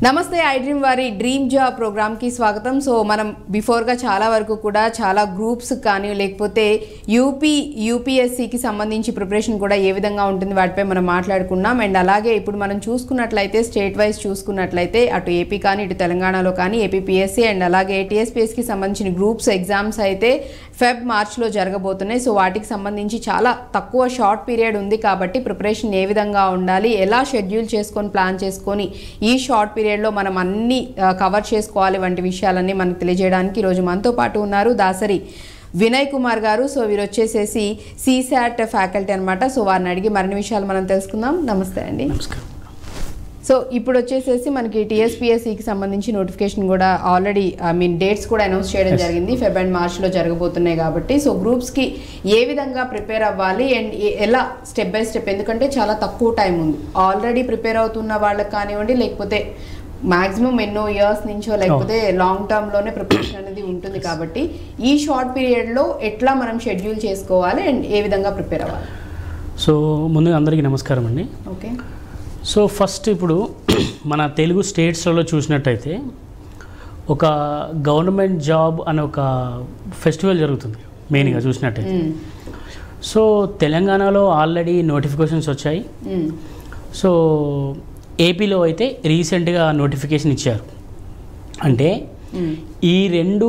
నమస్తే I dream వారి dream job ప్రోగ్రామ్కి స్వాగతం. సో మనం బిఫోర్గా చాలా వరకు కూడా చాలా గ్రూప్స్ కానీ లేకపోతే యూపీఎస్సికి సంబంధించి ప్రిపరేషన్ కూడా ఏ విధంగా ఉంటుంది వాటిపై మనం మాట్లాడుకున్నాం. అండ్ అలాగే ఇప్పుడు మనం చూసుకున్నట్లయితే స్టేట్ వైజ్ చూసుకున్నట్లయితే అటు ఏపీ కానీ ఇటు తెలంగాణలో కానీ ఏపీపీఎస్సీ అండ్ అలాగే టీఎస్పీఎస్కి సంబంధించిన గ్రూప్స్ ఎగ్జామ్స్ అయితే మార్చ్లో జరగబోతున్నాయి. సో వాటికి సంబంధించి చాలా తక్కువ షార్ట్ పీరియడ్ ఉంది కాబట్టి ప్రిపరేషన్ ఏ విధంగా ఉండాలి, ఎలా షెడ్యూల్ చేసుకొని ప్లాన్ చేసుకొని ఈ షార్ట్ పీరియడ్లో మనం అన్ని కవర్ చేసుకోవాలి వంటి విషయాలన్నీ మనకు తెలియజేయడానికి ఈరోజు మనతో పాటు ఉన్నారు దాసరి వినయ్ కుమార్ గారు. సో వీరు వచ్చేసేసి CSAT ఫ్యాకల్టీ అనమాట. సో వారిని అడిగి మరిన్ని విషయాలు మనం తెలుసుకుందాం. నమస్తే అండి. సో ఇప్పుడు వచ్చేసేసి మనకి టీఎస్పీఎస్సికి సంబంధించి నోటిఫికేషన్ కూడా ఆల్రెడీ డేట్స్ కూడా అనౌన్స్ చేయడం జరిగింది. ఫెబ్ అండ్ మార్చ్లో జరగబోతున్నాయి కాబట్టి సో గ్రూప్స్కి ఏ విధంగా ప్రిపేర్ అవ్వాలి అండ్ ఎలా స్టెప్ బై స్టెప్, ఎందుకంటే చాలా తక్కువ టైం ఉంది. ఆల్రెడీ ప్రిపేర్ అవుతున్న వాళ్ళకి కానివ్వండి లేకపోతే మ్యాక్సిమం ఎన్నో ఇయర్స్ నుంచో లేకపోతే లాంగ్ టర్మ్లోనే ప్రిపరేషన్ అనేది ఉంటుంది కాబట్టి ఈ షార్ట్ పీరియడ్లో ఎట్లా మనం షెడ్యూల్ చేసుకోవాలి అండ్ ఏ విధంగా ప్రిపేర్ అవ్వాలి? సో ముందుగా అందరికీ నమస్కారం అండి. ఓకే. సో ఫస్ట్ ఇప్పుడు మన తెలుగు స్టేట్స్లలో చూసినట్టయితే ఒక గవర్నమెంట్ జాబ్ అనే ఒక ఫెస్టివల్ జరుగుతుంది మెయిన్గా చూసినట్టయితే. సో తెలంగాణలో ఆల్రెడీ నోటిఫికేషన్స్ వచ్చాయి. సో ఏపీలో అయితే రీసెంట్గా నోటిఫికేషన్ ఇచ్చారు. అంటే ఈ రెండు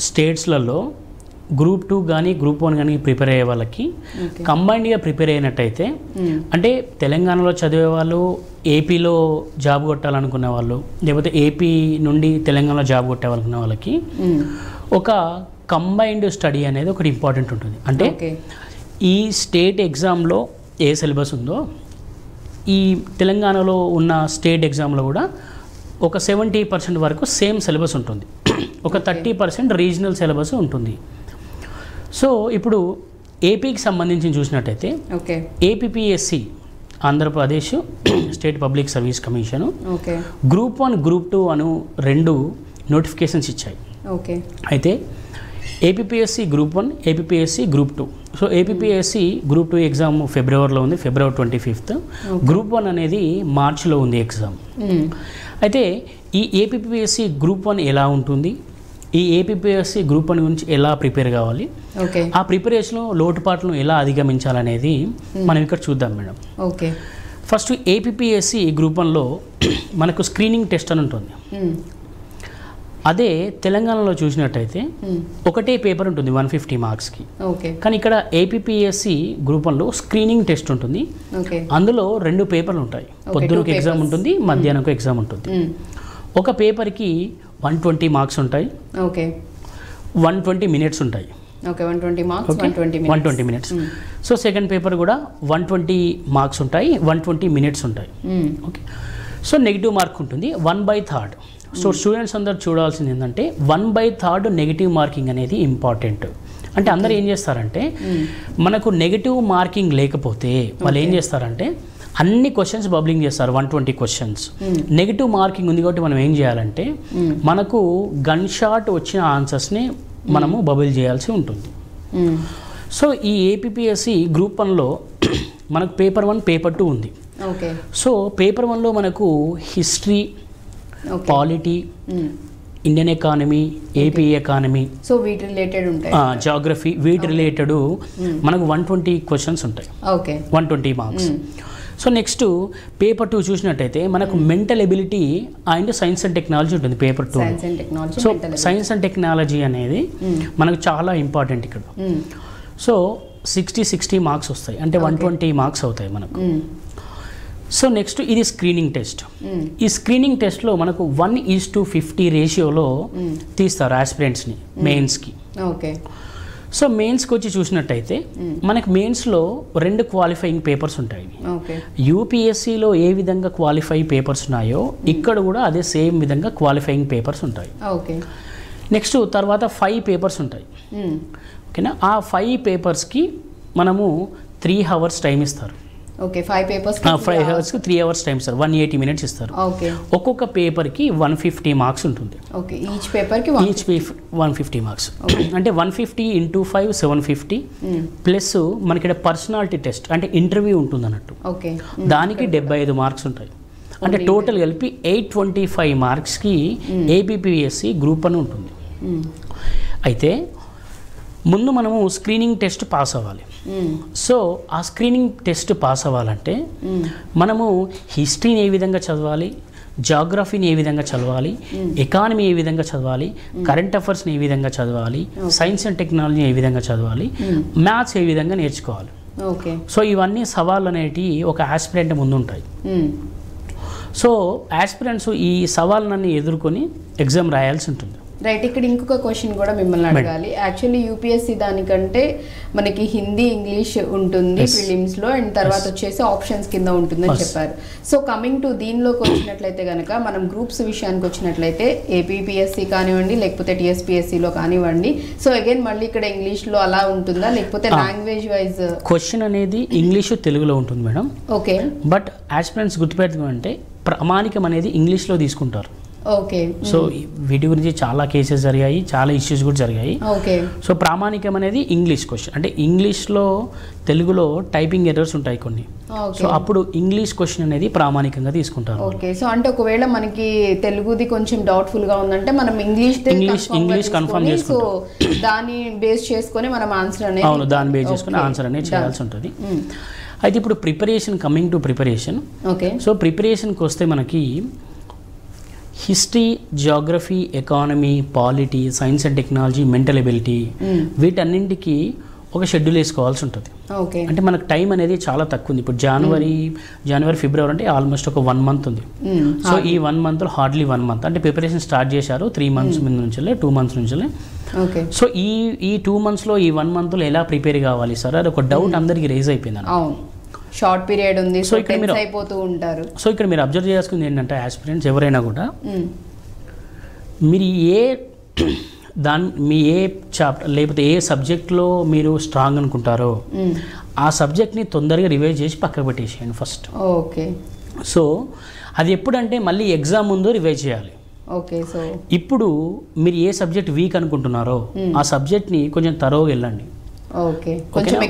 స్టేట్స్లలో గ్రూప్ 2 కానీ గ్రూప్ 1 కానీ ప్రిపేర్ అయ్యే వాళ్ళకి కంబైన్డ్గా ప్రిపేర్ అయినట్టయితే, అంటే తెలంగాణలో చదివే వాళ్ళు ఏపీలో జాబ్ కొట్టాలనుకునే వాళ్ళు లేకపోతే ఏపీ నుండి తెలంగాణలో జాబ్ కొట్టాలనుకునే వాళ్ళకి ఒక కంబైన్డ్ స్టడీ అనేది ఒకటి ఇంపార్టెంట్ ఉంటుంది. అంటే ఈ స్టేట్ ఎగ్జామ్లో ఏ సిలబస్ ఉందో ఈ తెలంగాణలో ఉన్న స్టేట్ ఎగ్జామ్లో కూడా ఒక 70% వరకు సేమ్ సిలబస్ ఉంటుంది, ఒక 30% రీజనల్ సిలబస్ ఉంటుంది. సో ఇప్పుడు ఏపీకి సంబంధించి చూసినట్టయితే APPSC Andhra Pradesh state public service commission group 1 group 2 అను 2 నోటిఫికేషన్స్ ఇచ్చాయి. అయితే APPSC group 1, APPSC group 2. So APPSC group 2 exam ఫిబ్రవరిలో ఉంది, ఫిబ్రవరి 25th. గ్రూప్ 1 అనేది మార్చ్లో ఉంది ఎగ్జామ్. అయితే ఈ ఏపీపీఎస్సి గ్రూప్ 1 ఎలా ఉంటుంది, ఈ ఏపీపీఎస్సి గ్రూప్ 1 గురించి ఎలా ప్రిపేర్ కావాలి, ఆ ప్రిపరేషన్లో లోటుపాట్లను ఎలా అధిగమించాలనేది మనం ఇక్కడ చూద్దాం మేడం. ఫస్ట్ ఏపీపీఎస్సి గ్రూప్ 1లో మనకు స్క్రీనింగ్ టెస్ట్ అని ఉంటుంది. అదే తెలంగాణలో చూసినట్టయితే ఒకటే పేపర్ ఉంటుంది 150 మార్క్స్కి. కానీ ఇక్కడ ఏపీపీఎస్సి గ్రూప్ 1లో స్క్రీనింగ్ టెస్ట్ ఉంటుంది. అందులో 2 పేపర్లు ఉంటాయి, పొద్దునకు ఎగ్జామ్ ఉంటుంది, మధ్యాహ్నంకు ఎగ్జామ్ ఉంటుంది. ఒక పేపర్కి 120 మార్క్స్ ఉంటాయి, 120 మినిట్స్ ఉంటాయి. 120 మినిట్స్. సో సెకండ్ పేపర్ కూడా 120 మార్క్స్ ఉంటాయి, 120 మినిట్స్ ఉంటాయి. ఓకే. సో నెగిటివ్ మార్క్ ఉంటుంది 1/3. సో స్టూడెంట్స్ అందరు చూడాల్సింది ఏంటంటే 1/3 నెగిటివ్ మార్కింగ్ అనేది ఇంపార్టెంట్. అంటే అందరు ఏం చేస్తారంటే మనకు నెగిటివ్ మార్కింగ్ లేకపోతే వాళ్ళు ఏం చేస్తారంటే అన్ని క్వశ్చన్స్ బబ్లింగ్ చేస్తారు, 120 క్వశ్చన్స్. నెగిటివ్ మార్కింగ్ ఉంది కాబట్టి మనం ఏం చేయాలంటే మనకు గన్ షాట్ వచ్చిన ఆన్సర్స్ని మనము బబుల్ చేయాల్సి ఉంటుంది. సో ఈ ఏపీపీఎస్సి గ్రూప్ 1లో మనకు పేపర్ 1, పేపర్ 2 ఉంది. సో పేపర్ 1లో మనకు history, polity, Indian economy, AP economy, so వీటి రిలేటెడ్ ఉంటాయి, జాగ్రఫీ, వీటి రిలేటెడ్ మనకు 120 క్వశ్చన్స్ ఉంటాయి, 120 మార్క్స్. సో నెక్స్ట్ పేపర్ 2 చూసినట్టయితే మనకు mental ability and science and technology ఉంటుంది paper 2. So science and technology అనేది మనకు చాలా ఇంపార్టెంట్ ఇక్కడ. సో 60 మార్క్స్ వస్తాయి, అంటే 120 మార్క్స్ అవుతాయి మనకు. సో నెక్స్ట్ ఇది స్క్రీనింగ్ టెస్ట్. ఈ స్క్రీనింగ్ టెస్ట్లో మనకు 1:50 రేషియోలో తీస్తారు ఆస్పిరెంట్స్ని మెయిన్స్కి. సో మెయిన్స్కి వచ్చి చూసినట్టయితే మనకు మెయిన్స్లో 2 క్వాలిఫైయింగ్ పేపర్స్ ఉంటాయి. యూపీఎస్సిలో ఏ విధంగా క్వాలిఫై పేపర్స్ ఉన్నాయో ఇక్కడ కూడా అదే సేమ్ విధంగా క్వాలిఫైయింగ్ పేపర్స్ ఉంటాయి. నెక్స్ట్ తర్వాత 5 పేపర్స్ ఉంటాయి. ఓకేనా. ఆ 5 పేపర్స్కి మనము 3 hours టైం ఇస్తారు. 5 అవర్స్కి 3 hours టైం ఇస్తారు, 180 minutes ఇస్తారు. ఒక్కొక్క పేపర్కి 150 మార్క్స్ ఉంటుంది. ఈచ్ పేపర్కి 150 మార్క్స్. అంటే 150 × 5 750 ప్లస్ మనకి పర్సనాలిటీ టెస్ట్ అంటే ఇంటర్వ్యూ ఉంటుంది అన్నట్టు, దానికి 75 మార్క్స్ ఉంటాయి. అంటే టోటల్ కలిపి 825 మార్క్స్కి ఏపీపీఎస్సి గ్రూప్ అని ఉంటుంది. అయితే ముందు మనము స్క్రీనింగ్ టెస్ట్ పాస్ అవ్వాలి. సో ఆ స్క్రీనింగ్ టెస్ట్ పాస్ అవ్వాలంటే మనము హిస్టరీని ఏ విధంగా చదవాలి, జాగ్రఫీని ఏ విధంగా చదవాలి, ఎకానమీ ఏ విధంగా చదవాలి, కరెంట్ అఫైర్స్ని ఏ విధంగా చదవాలి, సైన్స్ అండ్ టెక్నాలజీని ఏ విధంగా చదవాలి, మ్యాథ్స్ ఏ విధంగా నేర్చుకోవాలి. సో ఇవన్నీ సవాళ్ళు అనేటివి ఒక ఆస్పిరెంట్ ముందు ఉంటాయి. సో ఆస్పిరెంట్స్ ఈ సవాళ్ళని ఎదుర్కొని ఎగ్జామ్ రాయాల్సి ఉంటుంది. రైట్. ఇక్కడ ఇంకొక క్వశ్చన్ కూడా మిమ్మల్ని అడగాలి. యాక్చువల్లీ యూపీఎస్సీ దానికంటే మనకి హిందీ, ఇంగ్లీష్ ఉంటుంది ప్రిలిమ్స్ లో, అండ్ తర్వాత వచ్చేసి ఆప్షన్స్ కింద ఉంటుందని చెప్పారు. సో కమింగ్ టు దీనిలోకి వచ్చినట్లయితే కనుక మనం గ్రూప్స్ విషయానికి వచ్చినట్లయితే ఏపీపీఎస్సీ కానివ్వండి లేకపోతే టీఎస్పీఎస్సీలో కానివ్వండి, సో అగైన్ మళ్ళీ ఇక్కడ ఇంగ్లీష్ లో అలా ఉంటుందా లేకపోతే లాంగ్వేజ్ వైజ్ క్వశ్చన్ అనేది ఇంగ్లీషు తెలుగులో ఉంటుంది మేడం. ఓకే. బట్ ఆస్పిరెంట్స్ గుర్తుపెట్టుకుంటే ప్రామాణికం అనేది ఇంగ్లీష్లో తీసుకుంటారు. ఓకే. సో వీటి గురించి చాలా కేసెస్ జరిగాయి, చాలా ఇష్యూస్ కూడా జరిగాయి. ఓకే. సో ప్రామాణికం అనేది ఇంగ్లీష్ క్వశ్చన్, అంటే ఇంగ్లీష్లో తెలుగులో టైపింగ్ ఎర్రర్స్ ఉంటాయి కొన్ని. సో అప్పుడు ఇంగ్లీష్ క్వశ్చన్ అనేది ప్రామాణికంగా తీసుకుంటారు. ఓకే. సో అంటే ఒకవేళ మనకి తెలుగుది కొంచెం డౌట్ఫుల్ గా ఉందంటే మనం ఇంగ్లీష్ కన్ఫర్మ్ చేసుకుంటాం. సో దాన్ని బేస్ చేసుకొని మనం ఆన్సర్ అనేది దాన్ని బేస్ చేసుకొని ఆన్సర్ అనేది చేయాల్సి ఉంటుంది. అయితే ఇప్పుడు preparation, coming to preparation. Okay. So ప్రిపరేషన్కి వస్తే మనకి history, geography, economy, polity, science and technology, mental ability, వీటన్నింటికి ఒక షెడ్యూల్ వేసుకోవాల్సి ఉంటుంది. అంటే మనకు టైం అనేది చాలా తక్కువ ఉంది. ఇప్పుడు జనవరి ఫిబ్రవరి అంటే ఆల్మోస్ట్ ఒక 1 మంత్ ఉంది. సో ఈ 1 మంత్లో హార్డ్లీ 1 మంత్ అంటే ప్రిపరేషన్ స్టార్ట్ చేశారు 3 మంత్స్ ముందు నుంచి, 2 మంత్స్ నుంచి. సో ఈ 2 మంత్స్లో ఈ 1 మంత్లో ఎలా ప్రిపేర్ కావాలి సార్, అది ఒక డౌట్ అందరికీ రేజ్ అయిపోయింది. షార్ట్ పీరియడ్ ఉంది, సో ఇక్కడ మీరు అయిపోతూ ఉంటారు. సో ఇక్కడ మీరు అబ్జర్వ్ చేసుకుంది ఏంటంటే ఆస్పిరెంట్స్ ఎవరైనా కూడా మీరు మీ ఏ చాప్టర్ లేకపోతే ఏ సబ్జెక్ట్లో మీరు స్ట్రాంగ్ అనుకుంటారో ఆ సబ్జెక్ట్ని తొందరగా రివైజ్ చేసి పక్కకు పెట్టేసేయండి ఫస్ట్. ఓకే. సో అది ఎప్పుడంటే మళ్ళీ ఎగ్జామ్ ముందు రివైజ్ చేయాలి. ఓకే. సో ఇప్పుడు మీరు ఏ సబ్జెక్ట్ వీక్ అనుకుంటున్నారో ఆ సబ్జెక్ట్ని కొంచెం తరోగా వెళ్ళండి. ఓకే. కొంచెం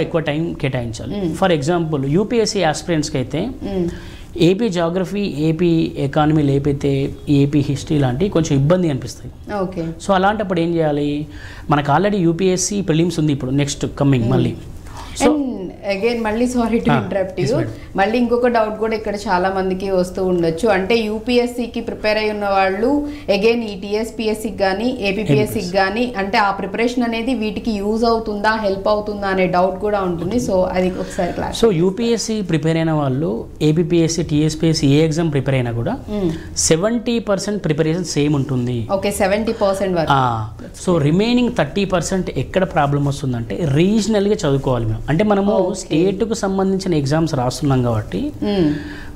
ఎక్కువ టైం కేటాయించాలి. ఫర్ ఎగ్జాంపుల్ యూపీఎస్సీ ఆస్పిరెంట్స్కి అయితే ఏపీ జాగ్రఫీ, ఏపీ ఎకానమీ, లేకపోతే ఏపీ హిస్టరీ లాంటివి కొంచెం ఇబ్బంది అనిపిస్తాయి. ఓకే. సో అలాంటప్పుడు ఏం చేయాలి, మనకు ఆల్రెడీ యూపీఎస్సీ ప్రిలిమ్స్ ఉంది ఇప్పుడు నెక్స్ట్ కమింగ్ మళ్ళీ. సో అగైన్ మళ్ళీ సారీ టు ఇంటరప్ట్ యూ, మళ్ళీ ఇంకొక డౌట్ కూడా ఇక్కడ చాలా మందికి వస్తూ ఉండొచ్చు. అంటే యూపీఎస్సీకి ప్రిపేర్ అయి ఉన్న వాళ్ళు అగైన్ ఈ టీఎస్పీఎస్సీకి కానీ ఏపీపీఎస్సీకి కానీ అంటే ఆ ప్రిపరేషన్ అనేది వీటికి యూజ్ అవుతుందా, హెల్ప్ అవుతుందా అనే డౌట్ కూడా ఉంటుంది. సో అది ఒకసారి క్లాస్. సో యూపీఎస్సీ ప్రిపేర్ అయిన వాళ్ళు ఏపీపీఎస్సీ, టీఎస్పీఎస్సీ ఏ ఎగ్జామ్ ప్రిపేర్ అయినా కూడా 70% ప్రిపరేషన్ సేమ్ ఉంటుంది. ఓకే. 70% వరకు. సో రిమైనింగ్ 30% ఎక్కడ ప్రాబ్లం వస్తుందంటే రీజనల్గా చదువుకోవాలి మేము. అంటే మనము స్టేట్కు సంబంధించిన ఎగ్జామ్స్ రాస్తున్నాం కాబట్టి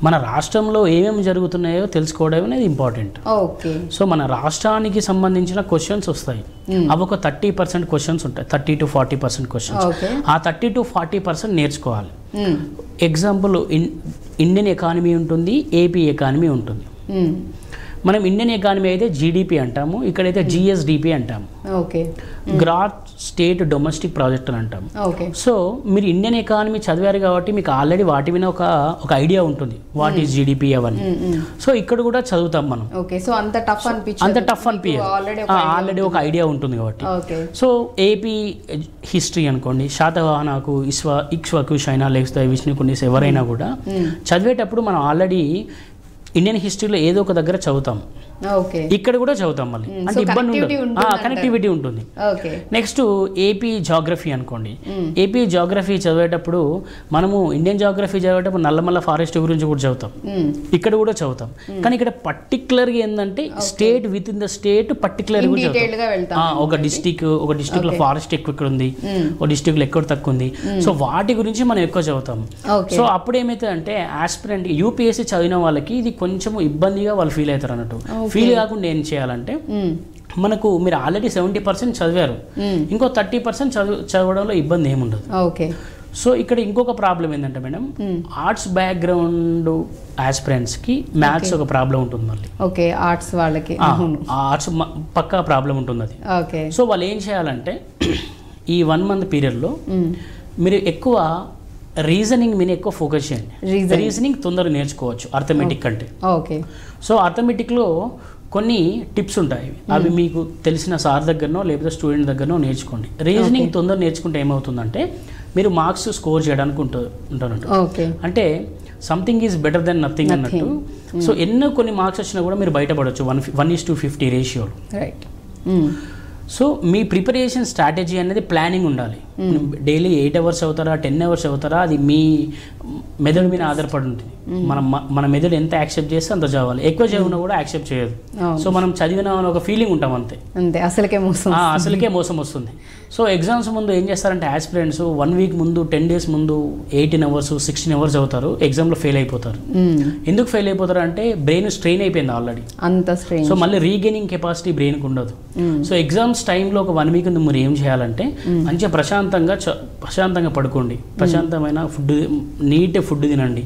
మన రాష్ట్రంలో ఏమేమి జరుగుతున్నాయో తెలుసుకోవడం అనేది ఇంపార్టెంట్. ఓకే. సో మన రాష్ట్రానికి సంబంధించిన క్వశ్చన్స్ వస్తాయి, అవి ఒక 30% క్వశ్చన్స్ ఉంటాయి, 30 to 40% క్వశ్చన్స్. ఆ 30 to 40% నేర్చుకోవాలి. ఎగ్జాంపుల్ ఇండియన్ ఎకానమీ ఉంటుంది, ఏపీ ఎకానమీ ఉంటుంది. మనం ఇండియన్ ఎకానమీ అయితే జీడిపి అంటాము, ఇక్కడైతే జిఎస్డిపి అంటాము. Okay. Gross state domestic project అని అంటాము. ఓకే. సో మీరు ఇండియన్ ఎకానమీ చదివారు కాబట్టి మీకు ఆల్రెడీ వాటి మీద ఒక ఐడియా ఉంటుంది, వాట్ ఈస్ జీడిపి అవన్నీ. సో ఇక్కడ కూడా చదువుతాం మనం. ఓకే. సో అంత టఫ్ అనిపించదు, ఆల్రెడీ ఒక ఐడియా ఉంటుంది కాబట్టి. సో ఏపీ హిస్టరీ అనుకోండి, శాతవాహనకు, ఇక్ష్వాకు, షైనా లేకపోతే విష్ణుకుండిస్ ఎవరైనా కూడా చదివేటప్పుడు మనం ఆల్రెడీ ఇండియన్ హిస్టరీలో ఏదో ఒక దగ్గర చదువుతాం, ఇక్కడ కూడా చదువుతాం మళ్ళీ, అంటే ఇబ్బంది ఉండదు, కనెక్టివిటీ ఉంటుంది. నెక్స్ట్ ఏపీ జాగ్రఫీ అనుకోండి, ఏపీ జాగ్రఫీ చదివేటప్పుడు మనము ఇండియన్ జాగ్రఫీ చదివేటప్పుడు నల్లమల్ల ఫారెస్ట్ గురించి కూడా చదువుతాం, ఇక్కడ కూడా చదువుతాం. కానీ ఇక్కడ పర్టికులర్గా ఏంటంటే state with in the state particular ఒక డిస్టిక్ లో ఫారెస్ట్ ఎక్కువ ఇక్కడ ఉంది, ఒక డిస్టిక్ లో ఎక్కువ తక్కువ ఉంది. సో వాటి గురించి మనం ఎక్కువ చదువుతాం. సో అప్పుడు ఏమైతే అంటే ఆస్పిరెంట్ యూపీఎస్సీ చదివిన వాళ్ళకి ఇది కొంచెం ఇబ్బందిగా వాళ్ళు ఫీల్ అవుతారు అన్నట్టు. ఫీల్ కాకుండా ఏం చేయాలంటే మనకు మీరు ఆల్రెడీ 70% చదివారు, ఇంకో 30% చదవడంలో ఇబ్బంది ఏముండదు. సో ఇక్కడ ఇంకొక ప్రాబ్లం ఏంటంటే మేడం, ఆర్ట్స్ బ్యాక్గ్రౌండ్ ఆస్పిరెంట్స్ కి మ్యాథ్స్ ఒక ప్రాబ్లం ఉంటుంది మళ్ళీ. ఓకే. ఆర్ట్స్ వాళ్ళకి ఆర్ట్స్ పక్కా ప్రాబ్లం ఉంటుంది అది. సో వాళ్ళు ఏం చేయాలంటే ఈ 1 month పీరియడ్లో మీరు ఎక్కువ రీజనింగ్ మీద ఎక్కువ ఫోకస్ చేయండి. రీజనింగ్ తొందరగా నేర్చుకోవచ్చు అర్థమెటిక్ కంటే. ఓకే. సో అర్థమెటిక్లో కొన్ని టిప్స్ ఉంటాయి, అవి మీకు తెలిసిన సార్ దగ్గరనో లేకపోతే స్టూడెంట్ దగ్గరనో నేర్చుకోండి. రీజనింగ్ తొందరగా నేర్చుకుంటే ఏమవుతుందంటే మీరు మార్క్స్ స్కోర్ చేయడానికి ఉంటారు. అంటే something is better than nothing అన్నట్టు. సో ఎన్నో కొన్ని మార్క్స్ వచ్చినా కూడా మీరు బయటపడవచ్చు 1:50 రేషియోలో. సో మీ ప్రిపరేషన్ స్ట్రాటజీ అనేది ప్లానింగ్ ఉండాలి. డైలీ 8 hours అవుతారా 10 hours అవుతారా అది మీ మెదడు మీద ఆధారపడి ఉంటుంది. మన మెదడు ఎంత యాక్సెప్ట్ చేస్తే అంత చదవాలి. ఎక్కువ చదివినా కూడా యాక్సెప్ట్ చేయదు. సో మనం చదివినా అని ఒక ఫీలింగ్ ఉంటాం అంతే, అసలుకే మోసం వస్తుంది. సో ఎగ్జామ్స్ ముందు ఏం చేస్తారంటే యాస్పిరెంట్స్ 1 week ముందు 10 days ముందు 18 hours 16 hours అవుతారు, ఎగ్జామ్లో ఫెయిల్ అయిపోతారు. ఎందుకు ఫెయిల్ అయిపోతారు అంటే బ్రెయిన్ స్ట్రెయిన్ అయిపోయింది ఆల్రెడీ. సో మళ్ళీ రీగెయినింగ్ కెపాసిటీ బ్రెయిన్కి ఉండదు. సో ఎగ్జామ్స్ టైంలో ఒక 1 week మీరు ఏం చేయాలంటే మంచిగా ప్రశాంతంగా పడుకోండి, ప్రశాంతమైన ఫుడ్, నీట్ ఫుడ్ తినండి.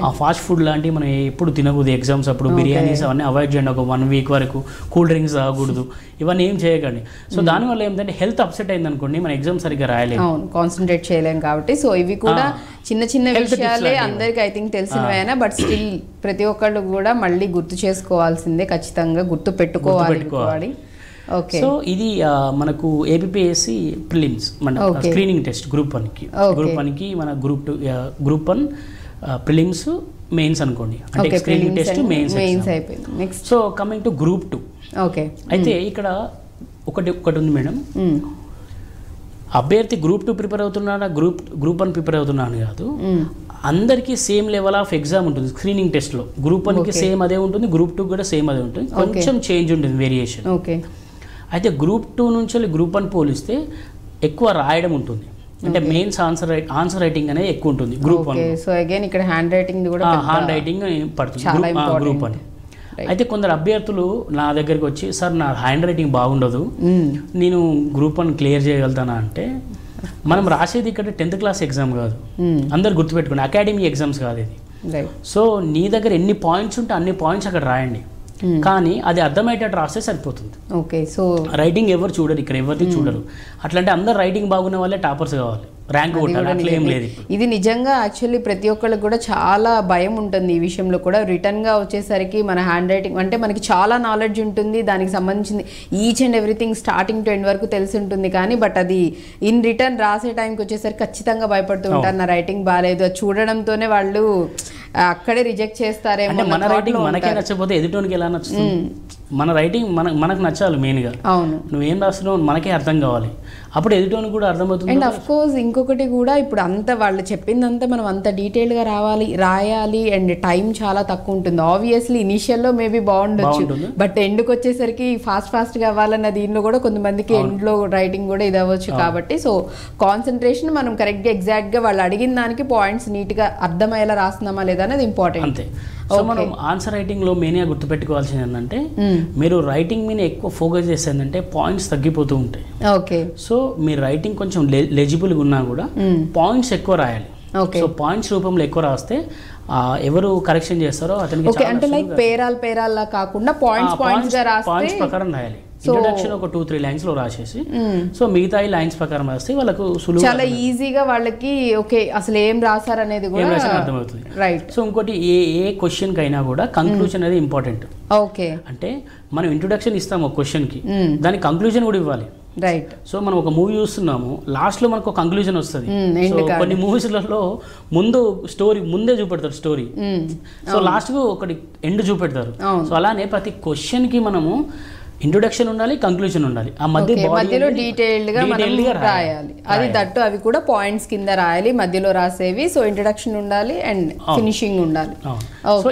ఆ ఫాస్ట్ ఫుడ్ లాంటివి మనం ఎప్పుడు తినకూడదు ఎగ్జామ్స్ అప్పుడు. బిర్యానీస్ అవన్నీ అవాయిడ్ చేయండి. ఒక 1 week వరకు కూల్ డ్రింక్స్ తాగకూడదు, ఇవన్నీ ఏం చేయకండి. సో దానివల్ల ఏంటంటే హెల్త్ అప్సెట్ అయింది అనుకోండి, మన ఎగ్జామ్ సరిగ్గా రాయలేము, కాన్సన్ట్రేట్ చేయలేము. కాబట్టి సో ఇవి కూడా చిన్న చిన్న విషయాలే అందరికి ఐ థింక్ తెలిసినవైనా, బట్ స్టిల్ ప్రతి ఒక్కళ్ళు కూడా మళ్ళీ గుర్తు చేసుకోవాల్సిందే, ఖచ్చితంగా గుర్తు పెట్టుకోవాలి. ఓకే. సో ఇది మనకు ఏపీఎస్సి ప్రిలిమ్స్ మన స్క్రీనింగ్ టెస్ట్ గ్రూప్ 1కి మన గ్రూప్ 1 ప్రిలిమ్స్ మెయిన్స్ అనుకోండి, అంటే స్క్రీనింగ్ టెస్ట్ మెయిన్స్ అయిపోయింది. Next so coming to group 2. Okay. అయితే ఇక్కడ ఒకటి ఉంది మేడం, అభ్యర్థి గ్రూప్ 2 ప్రిపేర్ అవుతున్నాడా గ్రూప్ 1 ప్రిపేర్ అవుతున్నాను కాదు, అందరికీ సేమ్ లెవెల్ ఆఫ్ ఎగ్జామ్ ఉంటుంది స్క్రీనింగ్ టెస్ట్లో. గ్రూప్ 1కి సేమ్ అదే ఉంటుంది, గ్రూప్ 2 కూడా సేమ్ అదే ఉంటుంది, కొంచెం చేంజ్ ఉంటుంది, వేరియేషన్. ఓకే. అయితే గ్రూప్ 2 నుంచి గ్రూప్ 1 పోలిస్తే ఎక్కువ రాయడం ఉంటుంది, అంటే మెయిన్స్ ఆన్సర్ రైటింగ్ అనేది ఎక్కువ ఉంటుంది గ్రూప్ 1. సో అగైన్ ఇక్కడ హ్యాండ్ రైటింగ్ పడుతుంది గ్రూప్ 1. అయితే కొందరు అభ్యర్థులు నా దగ్గరికి వచ్చి, సార్ నా హ్యాండ్ రైటింగ్ బాగుండదు, నేను గ్రూప్ 1 క్లియర్ చేయగలుగుతానా అంటే, మనం రాసేది ఇక్కడ 10th class ఎగ్జామ్ కాదు, అందరు గుర్తుపెట్టుకోండి, అకాడమీ ఎగ్జామ్స్ కాదు ఇది. సో నీ దగ్గర ఎన్ని పాయింట్స్ ఉంటే అన్ని పాయింట్స్ అక్కడ రాయండి, కానీ అది అర్థమయ్యేటట్టు రాస్తే సరిపోతుంది. ఓకే. సో రైటింగ్ ఎవరు చూడరు, ఇక్కడ ఎవరిది చూడరు. అట్లంటే అందరు రైటింగ్ బాగున్న వాళ్ళే టాపర్స్ కావాలి, ర్యాంక్ కొట్టాలి, అట్లా ఏం లేదు. ఇది నిజంగా యాక్చువల్లీ ప్రతి ఒక్కరికి కూడా చాలా భయం ఉంటుంది ఈ విషయంలో కూడా. రిటర్న్గా వచ్చేసరికి మన హ్యాండ్ రైటింగ్ అంటే మనకి చాలా నాలెడ్జ్ ఉంటుంది, దానికి సంబంధించింది each and everything starting to end వరకు తెలిసి ఉంటుంది, కానీ బట్ అది ఇన్ రిటర్న్ రాసే టైంకి వచ్చేసరికి ఖచ్చితంగా భయపడుతూ ఉంటారు, నా రైటింగ్ బాగాలేదు, అది చూడడంతోనే వాళ్ళు అక్కడే రిజెక్ట్ చేస్తారేమో. మన రైటింగ్ మనకే నచ్చకపోతే ఎదుటోనికి ఎలా నచ్చుతుంది? మన రైటింగ్ మనకు నచ్చాలి మెయిన్గా. అవును. నువ్వేం రాస్తున్నావు మనకే అర్థం కావాలి, అప్పుడు ఎదుటోనికి కూడా అర్థమవుతుంది. అండ్ అఫ్ కోర్స్ ఇంకొకటి కూడా, ఇప్పుడు అంత వాళ్ళు చెప్పిందంతా మనం అంత డీటెయిల్గా రాయాలి అండ్ టైం చాలా తక్కువ ఉంటుంది. ఆబ్వియస్లీ ఇనిషియల్లో మేబీ బాగుండొచ్చు, బట్ ఎండ్కి వచ్చేసరికి ఫాస్ట్గా అవ్వాలన్న దీనిలో కూడా కొంతమందికి ఎండ్లో రైటింగ్ కూడా ఇది అవ్వచ్చు. కాబట్టి సో కాన్సన్ట్రేషన్ మనం కరెక్ట్గా ఎగ్జాక్ట్గా వాళ్ళు అడిగిన దానికి పాయింట్స్ నీట్గా అర్థమయ్యేలా రాస్తున్నామా లేదా అనేది ఇంపార్టెంట్. అంతే. సో మనం ఆన్సర్ రైటింగ్లో మెయిన్గా గుర్తుపెట్టుకోవాల్సింది ఏంటంటే, మీరు రైటింగ్ మీద ఎక్కువ ఫోకస్ చేసేందంటే పాయింట్స్ తగ్గిపోతూ ఉంటాయి. ఓకే. సో మీ రైటింగ్ కొంచెం లెజిబుల్గా ఉన్నా కూడా పాయింట్స్ ఎక్కువ రాయాలి. సో పాయింట్స్ రూపంలో ఎక్కువ రాస్తే ఎవరు కరెక్షన్ చేస్తారో అతనికి, అంటే లైక్ పేరాల్ కాకుండా పాయింట్స్ ప్రకారం రాయాలి. ఇంట్రొడక్షన్ ఒక 2-3 lines లో రాసేసి, సో మిగతా ఈ లైన్స్ ప్రకారం రాస్తే వాళ్ళకు చాలా ఈజీగా వాళ్ళకి ఓకే అసలు ఏం రాశారు అనేది కూడా అర్థమవుతుంది. రైట్. సో ఇంకోటి ఏ క్వశ్చన్ కైనా కూడా కంక్లూజన్ అనేది ఇంపార్టెంట్. ఓకే. అంటే మనం ఇంట్రొడక్షన్ ఇస్తాం ఒక క్వశ్చన్ కి, దానికి కంక్లూజన్ కూడా ఇవ్వాలి. రైట్. సో మనం ఒక మూవీ చూస్తున్నాము, లాస్ట్ లో మనకు ఒక కంక్లూజన్ వస్తుంది. సో కొన్ని మూవీస్లలో ముందే చూపెడతారు స్టోరీ, సో లాస్ట్ కు ఒకటి ఎండ్ చూపెడతారు. సో అలానే ప్రతి క్వశ్చన్ కి మనము ఇంట్రొడక్షన్ ఉండాలి, కంక్లూజన్ ఉండాలి, ఆ మధ్యలో డీటెయిల్డ్ గా రాయాలి. అది దట్టు అవి కూడా పాయింట్స్ కింద రాయాలి మధ్యలో రాసేవి. సో ఇంట్రొడక్షన్ ఉండాలి అండ్ ఫినిషింగ్ ఉండాలి. సో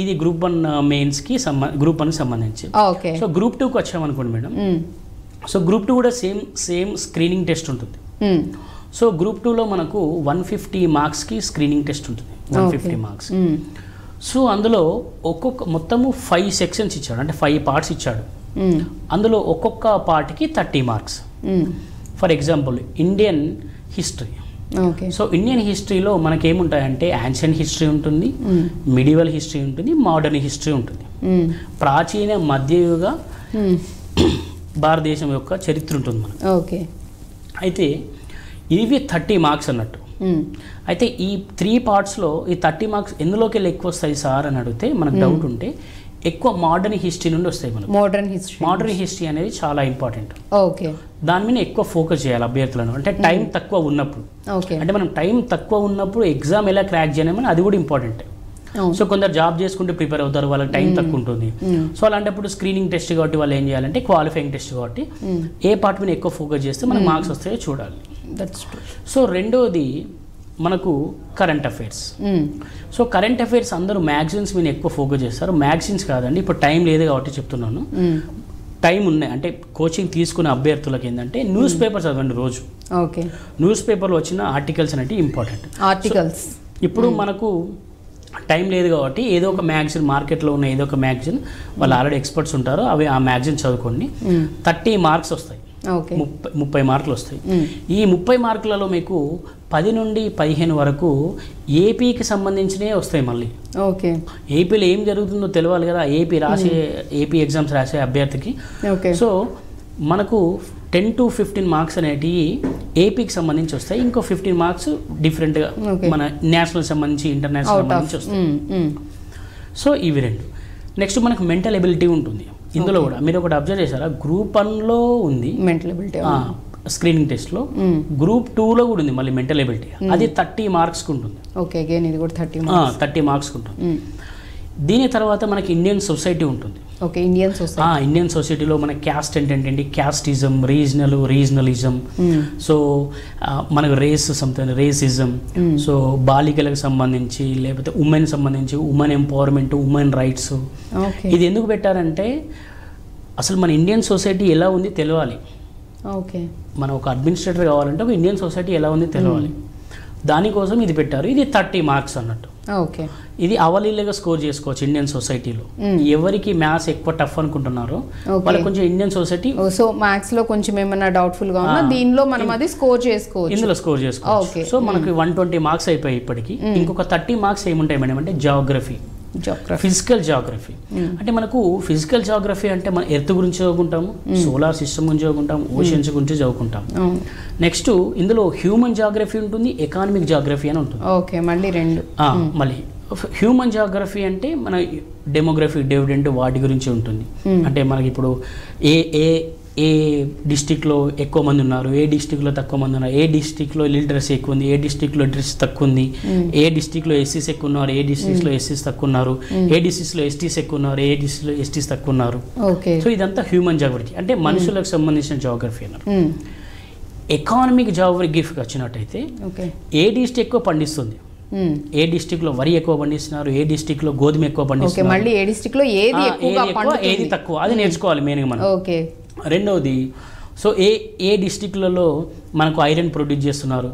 ఇది గ్రూప్ 1 మెయిన్స్ కి గ్రూప్ 1 సంబంధించి. సో గ్రూప్ 2 కి వచ్చామనుకోండి మేడం, సో గ్రూప్ 2 కూడా సేమ్ స్క్రీనింగ్ టెస్ట్ ఉంటుంది. సో గ్రూప్ 2లో మనకు 150 మార్క్స్కి స్క్రీనింగ్ టెస్ట్ ఉంటుంది, 150 మార్క్స్. సో అందులో మొత్తము 5 సెక్షన్స్ ఇచ్చాడు, అంటే 5 పార్ట్స్ ఇచ్చాడు. అందులో ఒక్కొక్క పార్ట్కి 30 marks. For example Indian history. So Indian హిస్టరీలో మనకేముంటాయంటే యాన్షియంట్ హిస్టరీ ఉంటుంది, మిడివల్ హిస్టరీ ఉంటుంది, మోడర్న్ హిస్టరీ ఉంటుంది. ప్రాచీన మధ్యయుగ భారతదేశం యొక్క చరిత్ర ఉంటుంది మనకు. ఓకే. అయితే ఇవి 30 మార్క్స్ అన్నట్టు. అయితే ఈ 3 పార్ట్స్లో ఈ 30 మార్క్స్ ఎందులోకి వెళ్ళి ఎక్కువ వస్తాయి సార్ అని అడిగితే మనకు డౌట్ ఉంటే ఎక్కువ మోడర్న్ హిస్టరీ నుండి వస్తాయి మనకు. మోడర్న్ హిస్టరీ అనేది చాలా ఇంపార్టెంట్. ఓకే, దాని మీద ఎక్కువ ఫోకస్ చేయాలి అభ్యర్థులను. అంటే టైం తక్కువ ఉన్నప్పుడు, అంటే మనం టైం తక్కువ ఉన్నప్పుడు ఎగ్జామ్ ఎలా క్రాక్ చేయలేమని అది కూడా ఇంపార్టెంట్. సో కొందరు జాబ్ చేసుకుంటే ప్రిపేర్ అవుతారు, వాళ్ళకి టైం తక్కువ ఉంటుంది. సో అలాంటప్పుడు స్క్రీనింగ్ టెస్ట్ కాబట్టి వాళ్ళు ఏం చేయాలంటే క్వాలిఫైయింగ్ టెస్ట్ కాబట్టి ఏ పార్ట్ మీద ఎక్కువ ఫోకస్ చేస్తే మనకు మార్క్స్ వస్తాయో చూడాలి. సో రెండోది మనకు current affairs. So current affairs అందరూ మ్యాగజైన్స్ మీద ఎక్కువ ఫోకస్ చేస్తారు. మ్యాగజైన్స్ కాదండి, ఇప్పుడు టైం లేదు కాబట్టి చెప్తున్నాను. టైం ఉన్నాయి అంటే కోచింగ్ తీసుకునే అభ్యర్థులకు ఏంటంటే న్యూస్ పేపర్ చదవండి రోజు. ఓకే, న్యూస్ పేపర్లో వచ్చిన ఆర్టికల్స్ అనేవి ఇంపార్టెంట్. ఆర్టికల్స్ ఇప్పుడు మనకు టైం లేదు కాబట్టి ఏదో ఒక మ్యాగజైన్, మార్కెట్లో ఉన్న ఏదో ఒక మ్యాగజైన్, వాళ్ళు ఆల్రెడీ ఎక్స్పర్ట్స్ ఉంటారు, అవి ఆ మ్యాగజైన్ చదువుకోండి. 30 మార్క్స్ వస్తాయి, 30 మార్కులు వస్తాయి. ఈ 30 మార్కులలో మీకు 10 నుండి 15 వరకు ఏపీకి సంబంధించినవి వస్తాయి. మళ్ళీ ఓకే, ఏపీలో ఏం జరుగుతుందో తెలియాలి కదా, ఏపీ ఎగ్జామ్స్ రాసే అభ్యర్థికి. సో మనకు 10 to 15 మార్క్స్ అనేటివి ఏపీకి సంబంధించి వస్తాయి. ఇంకో 15 మార్క్స్ డిఫరెంట్గా మన నేషనల్ సంబంధించి, ఇంటర్నేషనల్ సంబంధించి వస్తాయి. సో ఇవి రెండు. నెక్స్ట్ మనకు మెంటల్ ఎబిలిటీ ఉంటుంది ఇందులో కూడా. మీరు ఒకటి అబ్జర్వ్ చేశారా, గ్రూప్ 1లో ఉంది మెంటల్ ఎబిలిటీ స్క్రీనింగ్ టెస్ట్లో, గ్రూప్ 2లో కూడా ఉంది మళ్ళీ మెంటల్ ఎబిలిటీ. అది 30 మార్క్స్కి ఉంటుంది. ఓకే, అగైన్ ఇది కూడా 30 మార్క్స్కి ఉంటుంది. దీని తర్వాత మనకి ఇండియన్ సొసైటీ ఉంటుంది. ఓకే, ఇండియన్ సొసైటీలో మన క్యాస్ట్ ఏంటంటే క్యాస్టిజం, రీజనలిజం, సో మనకు రేసిజం, సో బాలికలకు సంబంధించి లేకపోతే ఉమెన్ సంబంధించి ఉమెన్ ఎంపవర్మెంట్, ఉమెన్ రైట్స్. ఇది ఎందుకు పెట్టారంటే అసలు మన ఇండియన్ సొసైటీ ఎలా ఉంది తెలియాలి. ఓకే, మనం ఒక అడ్మినిస్ట్రేటర్ కావాలంటే ఒక ఇండియన్ సొసైటీ ఎలా ఉంది తెలియాలి, దానికోసం ఇది పెట్టారు. ఇది 30 మార్క్స్ అన్నట్టు. ఓకే, ఇది అవలీలగా స్కోర్ చేసుకోవచ్చు ఇండియన్ సొసైటీలో. ఎవరికి మ్యాథ్స్ ఎక్కువ టఫ్ అనుకుంటున్నారో వాళ్ళకి కొంచెం ఇండియన్ సొసైటీ, సో మ్యాథ్స్ లో కొంచెం ఏమైనా డౌట్ఫుల్ గా ఉన్నా దీనిలో మనం అది స్కోర్ చేసుకోవచ్చు, ఇందులో స్కోర్ చేసుకోవచ్చు. సో మనకి 120 మార్క్స్ అయిపోయి ఇప్పటికి. ఇంకొక 30 మార్క్స్ ఏముంటాయి మేడం అంటే జాగ్రఫీ, ఫిజికల్ జాగ్రఫీ. అంటే మనకు ఫిజికల్ జాగ్రఫీ అంటే మన ఎర్త్ గురించి చదువుకుంటాము, సోలార్ సిస్టమ్ గురించి చదువుకుంటాము, ఓషన్స్ గురించి చదువుకుంటాము. నెక్స్ట్ ఇందులో హ్యూమన్ జాగ్రఫీ ఉంటుంది, ఎకానమిక్ జాగ్రఫీ అని ఉంటుంది. ఓకే, మళ్ళీ రెండు. మళ్ళీ హ్యూమన్ జాగ్రఫీ అంటే మన డెమోగ్రఫీ, డివిడెంట్, వాటి గురించి ఉంటుంది. అంటే మనకి ఇప్పుడు ఏ డిస్టిక్లో ఎక్కువ మంది ఉన్నారు, ఏ డిస్టిక్లో తక్కువ మంది ఉన్నారు, ఏ డిస్టిక్లో లిటరసీ ఎక్కువ ఉంది, ఏ డిస్టిక్లో లిటరసీ తక్కువ ఉంది, ఏ డిస్టిక్లో ఎస్సీస్ ఎక్కువ ఉన్నారు, ఏ డిస్ట్రిక్ట్స్లో ఎస్సీస్ తక్కువ ఉన్నారు, ఏ డిస్ట్రిక్ట్స్లో ఎస్టీస్ ఎక్కువ ఉన్నారు, ఏ డిస్ట్రిక్ట్లో ఎస్టీస్ తక్కువ ఉన్నారు. సో ఇదంతా హ్యూమన్ జాగ్రఫీ అంటే మనుషులకు సంబంధించిన జాగ్రఫీ అన్నారు. ఎకానమిక్ జాగ్రఫీకి వచ్చినట్టయితే ఏ డిస్ట్రిక్ట్ ఎక్కువ పండిస్తుంది, ఏ డిస్ట్రిక్ట్లో వరి ఎక్కువ పండిస్తున్నారు, ఏ డిస్ట్రిక్ట్లో గోధుమ ఎక్కువ పండిస్తున్నారు, మళ్ళీ ఏ డిస్ట్రిక్ట్లో ఏది తక్కువ, అది నేర్చుకోవాలి మెయిన్గా మనం. రెండవది సో ఏ డిస్ట్రిక్ట్లలో మనకు ఐరన్ ప్రొడ్యూస్ చేస్తున్నారు.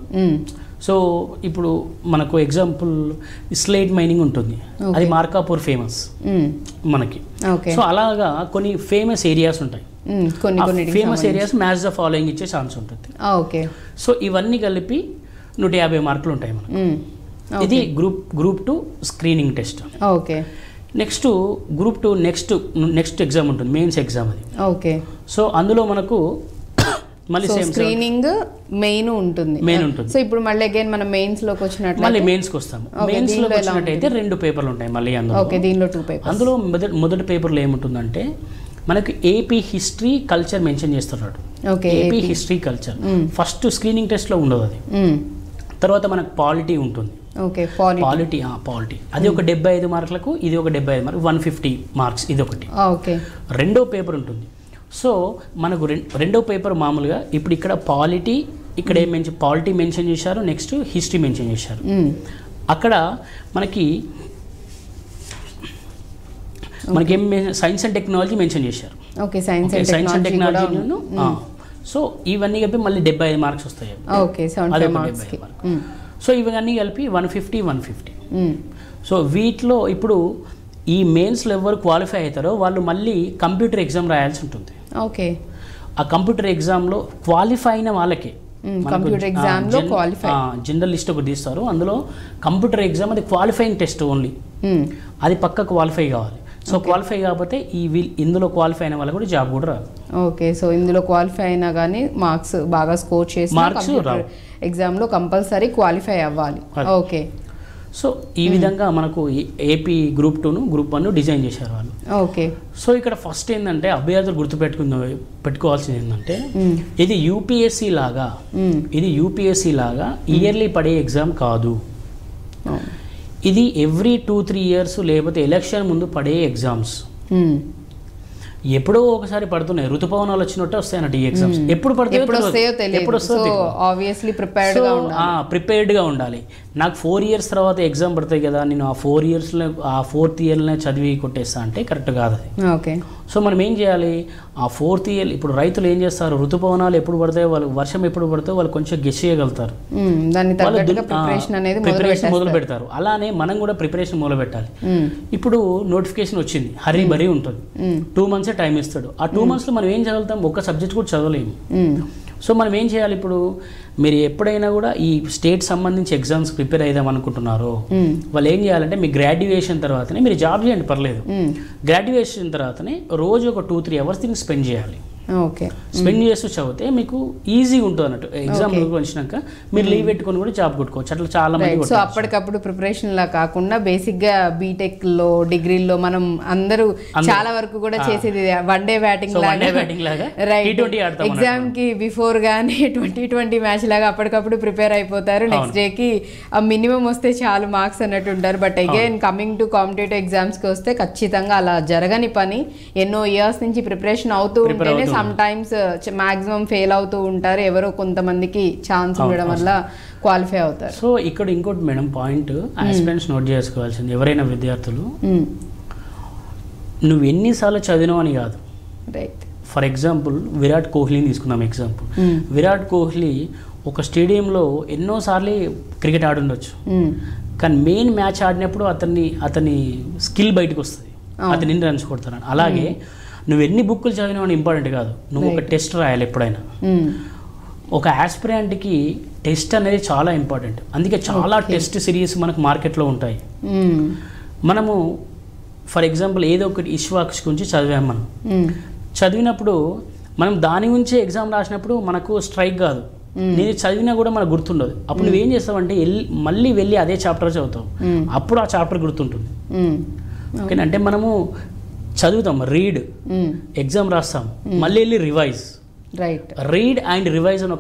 సో ఇప్పుడు మనకు ఎగ్జాంపుల్ స్లేట్ మైనింగ్ ఉంటుంది, అది మార్కాపూర్ ఫేమస్ మనకి. సో అలాగా కొన్ని ఫేమస్ ఏరియాస్ ఉంటాయి, famous areas match the following ఇచ్చే ఛాన్స్ ఉంటుంది. సో ఇవన్నీ కలిపి 150 మార్కులు ఉంటాయి మనకు. ఇది group 2 screening test. Okay, next group 2 next exam ఉంటుంది, మెయిన్స్ ఎగ్జామ్ అది. ఓకే, సో అందులో మనకు మళ్ళీ సేమ్ స్క్రీనింగ్ మెయిన్ ఉంటుంది. సో ఇప్పుడు మళ్ళీ అగైన్ మనం మెయిన్స్ లోకి వచ్చినట్టు మళ్ళీ మెయిన్స్ కి వస్తాము. మెయిన్స్ లోకి వచ్చినట్టయితే 2 పేపర్లు ఉంటాయి మళ్ళీ అందులో. ఓకే, దీనిలో 2 పేపర్స్. అందులో మొదటి పేపర్లో ఏముంటుందంటే మనకు ఏపీ హిస్టరీ కల్చర్ మెన్షన్ చేస్తున్నాడు. AP history culture first screening test లో ఉండదు అది. తర్వాత మనకు పాలిటీ ఉంటుంది. పాలిటీ అది ఒక 75 మార్కులకు, ఇది ఒక 75 మార్కులు, 150 మార్క్స్ ఇది ఒకటి. రెండో పేపర్ ఉంటుంది. సో మనకు రెండో పేపర్ మామూలుగా ఇప్పుడు ఇక్కడ పాలిటీ, ఇక్కడ ఏం పాలిటీ మెన్షన్ చేశారు, నెక్స్ట్ హిస్టరీ మెన్షన్ చేశారు. అక్కడ మనకేం సైన్స్ అండ్ టెక్నాలజీ మెన్షన్ చేశారు. Science and technology. సో ఇవన్నీ కలిపి మళ్ళీ 75 మార్క్స్ వస్తాయి. అది 75 మార్క్స్. సో ఇవన్నీ కలిపి 150. సో వీటిలో ఇప్పుడు ఈ మెయిన్స్లో ఎవరు క్వాలిఫై అవుతారో వాళ్ళు మళ్ళీ కంప్యూటర్ ఎగ్జామ్ రాయాల్సి ఉంటుంది. ఓకే, ఆ కంప్యూటర్ ఎగ్జామ్లో క్వాలిఫై అయిన వాళ్ళకి జనరల్ లిస్ట్ ఒకటి తీస్తారు, అందులో కంప్యూటర్ ఎగ్జామ్ అది క్వాలిఫైయింగ్ టెస్ట్ ఓన్లీ, అది పక్క క్వాలిఫై కావాలి. సో క్వాలిఫై కాకపోతే ఇందులో క్వాలిఫై అయిన వాళ్ళు కూడా జాబ్ కూడా రాదు. ఓకే, సో ఇందులో క్వాలిఫై అయినా కానీ మార్క్స్ బాగా స్కోర్ చేసి మార్క్స్ ఎగ్జామ్లో కంపల్సరీ క్వాలిఫై అవ్వాలి. ఓకే, సో ఈ విధంగా మనకు ఏపీ గ్రూప్ 2ను గ్రూప్ 1 డిజైన్ చేశారు వాళ్ళు. ఓకే, సో ఇక్కడ ఫస్ట్ ఏంటంటే అభ్యర్థులు పెట్టుకోవాల్సింది ఏంటంటే ఇది యూపీఎస్సీ లాగా ఇయర్లీ పడే ఎగ్జామ్ కాదు. ఇది ఎవ్రీ 2-3 ఇయర్స్ లేకపోతే ఎలక్షన్ ముందు పడే ఎగ్జామ్స్. ఎప్పుడో ఒకసారి పడుతున్నాయి, ఋతుపవనాలు వచ్చినట్టే వస్తాయన్నట్టు ఈ ఎగ్జామ్స్. ఎప్పుడు ప్రిపేర్డ్గా ఉండాలి. నాకు 4 ఇయర్స్ తర్వాత ఎగ్జామ్ పడతాయి కదా, నేను ఆ 4 ఇయర్స్లో ఆ 4th ఇయర్లోనే చదివి కొట్టేస్తా అంటే కరెక్ట్ కాదు అది. ఓకే, సో మనం ఏం చేయాలి, ఆ 4th ఇయర్ ఇప్పుడు రైతులు ఏం చేస్తారు, ఋతుపవనాలు ఎప్పుడు పడతాయో వాళ్ళు, వర్షం ఎప్పుడు పడతాయో వాళ్ళు కొంచెం గెస్ చేయగలుగుతారు, ప్రిపరేషన్ మొదలు పెడతారు. అలానే మనం కూడా ప్రిపరేషన్ మొదలు పెట్టాలి. ఇప్పుడు నోటిఫికేషన్ వచ్చింది, హరీ బరీ ఉంటుంది, 2 months టైం ఇస్తాడు. ఆ 2 monthsలో మనం ఏం చదువుతాం, ఒక్క సబ్జెక్ట్ కూడా చదవలేము. సో మనం ఏం చేయాలి, ఇప్పుడు మీరు ఎప్పుడైనా కూడా ఈ స్టేట్ సంబంధించి ఎగ్జామ్స్ ప్రిపేర్ అయిదాం అనుకుంటున్నారో వాళ్ళు ఏం చేయాలంటే మీ గ్రాడ్యుయేషన్ తర్వాతనే మీరు జాబ్ చేయండి పర్లేదు, గ్రాడ్యుయేషన్ తర్వాతనే రోజు ఒక 2-3 hours దీనికి స్పెండ్ చేయాలి. ఓకే, స్పెండ్ చేస్తూ చదివితే మీకు ఈజీగా ఉంటుంది అన్నట్టు. ఎగ్జామ్ వచ్చినాక మీరు లీవ్ పెట్టుకొని కూడా జాబ్ కొట్టుకోవచ్చు. అట్లా చాలా మంది. సో అప్పటికప్పుడు ప్రిపరేషన్ లా కాకుండా బేసిక్ గా బీటెక్ లో డిగ్రీలో మనం అందరూ చాలా వరకు కూడా చేసేది వన్ డే బ్యాటింగ్ లాగా, రైట్, ఎగ్జామ్ కి బిఫోర్ గానీ 2020 మ్యాచ్ లాగా అప్పటికప్పుడు ప్రిపేర్ అయిపోతారు. నెక్స్ట్ డే కి మినిమం వస్తే చాలు మార్క్స్ అన్నట్టు ఉంటారు. But again coming to competitive exams కి వస్తే ఖచ్చితంగా అలా జరగని పని. ఎన్నో ఇయర్స్ నుంచి ప్రిపరేషన్ అవుతూ ఉంటేనే సమ్ టైమ్స్ మాక్సిమం ఫెయిల్ అవుతూ ఉంటారు, ఎవరో కొంతమందికి ఛాన్స్ ఉండడం వల్ల క్వాలిఫై అవుతారు. సో ఇక్కడ ఇంకోటి మేడం పాయింట్ ఆస్పిరెంట్స్ నోట్ చేసుకోవాల్సింది, ఎవరైనా విద్యార్థులు నువ్వు ఎన్నిసార్లు చదివినావు అని కాదు. రైట్, ఫర్ ఎగ్జాంపుల్ విరాట్ కోహ్లీని తీసుకుందాం ఎగ్జాంపుల్. విరాట్ కోహ్లీ ఒక స్టేడియంలో ఎన్నోసార్లు క్రికెట్ ఆడుండొచ్చు, కానీ మెయిన్ మ్యాచ్ ఆడినప్పుడు అతని స్కిల్ బయటకు వస్తుంది, అతను ఎన్ని రన్స్ కొడతాడు. అలాగే నువ్వు ఎన్ని బుక్కులు చదివినావు అని ఇంపార్టెంట్ కాదు, నువ్వు ఒక టెస్ట్ రాయాలి ఎప్పుడైనా. ఒక ఆస్పిరెంట్కి టెస్ట్ అనేది చాలా ఇంపార్టెంట్. అందుకే చాలా టెస్ట్ సిరీస్ మనకు మార్కెట్లో ఉంటాయి. మనము ఫర్ ఎగ్జాంపుల్ ఏదో ఒకటి ఇష్వాక్స్ గురించి చదివాము, మనం చదివినప్పుడు మనం దాని గురించే ఎగ్జామ్ రాసినప్పుడు మనకు స్ట్రైక్ కాదు, నేను చదివినా కూడా మనకు గుర్తుండదు. అప్పుడు నువ్వేం చేస్తావంటే మళ్ళీ వెళ్ళి అదే చాప్టర్ చదువుతావు, అప్పుడు ఆ చాప్టర్ గుర్తుంటుంది. ఓకే, అంటే మనము చదువుతాం, రీడ్, ఎగ్జామ్ రాస్తాం, మళ్ళీ వెళ్ళి revise. Right, read and revise అని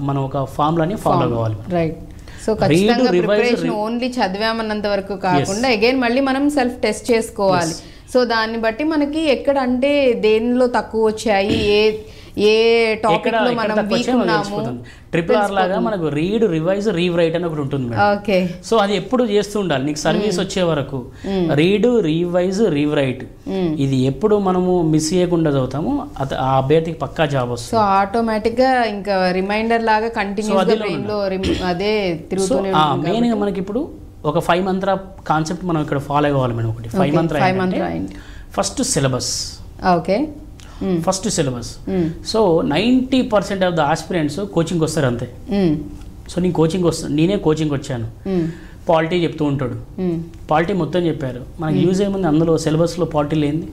మనం ఒక ఫార్ములాని ఫాలో కావాలి. రైట్, సో ఖచ్చితంగా ప్రిపరేషన్ ఓన్లీ చదివామన్నంత వరకు కాకుండా అగైన్ మళ్ళీ మనం సెల్ఫ్ టెస్ట్ చేసుకోవాలి. సో దాన్ని బట్టి మనకి ఎక్కడ అంటే దేనిలో తక్కువ వచ్చాయి, ఏ టాపిక్ లో మనం వీక్ ఉన్నాము, RRR లాగా మనకు రీడ్, రివైజ్, రీరైట్ అని ఒకటి ఉంటుంది. ఓకే, సో అది ఎప్పుడు చేస్తూ ఉండాలి నీకు సర్వీస్ వచ్చే వరకు. రీడ్, రివైజ్, రీరైట్, ఇది ఎప్పుడు మనము మిస్ చేయకుండా చదువుతాము ఆ అభ్యర్థికి పక్కా జాబ్ వస్తుంది. సో ఆటోమేటిక్ గా ఇంకా రిమైండర్ లాగా కంటిన్యూస్ గా బ్రెయిన్ లో అదే తిరుగుతూనే ఉంటుంది. మెయిన్ గా మనకి ఇప్పుడు ఒక 5 మంత్ర కాన్సెప్ట్ మనం ఇక్కడ ఫాలో అవ్వాలి. మనం ఒకటి 5 మంత్ర first syllabus. Okay, first syllabus. So 90% of the aspirants coaching వస్తారు అంతే. సో నేను నేనే కోచింగ్ వచ్చాను. పాలిటీ చెప్తూ ఉంటాడు, పాలిటీ మొత్తం చెప్పారు, మనకి యూజ్ ఏముంది అందులో సిలబస్లో పాలిటీ లేనిది.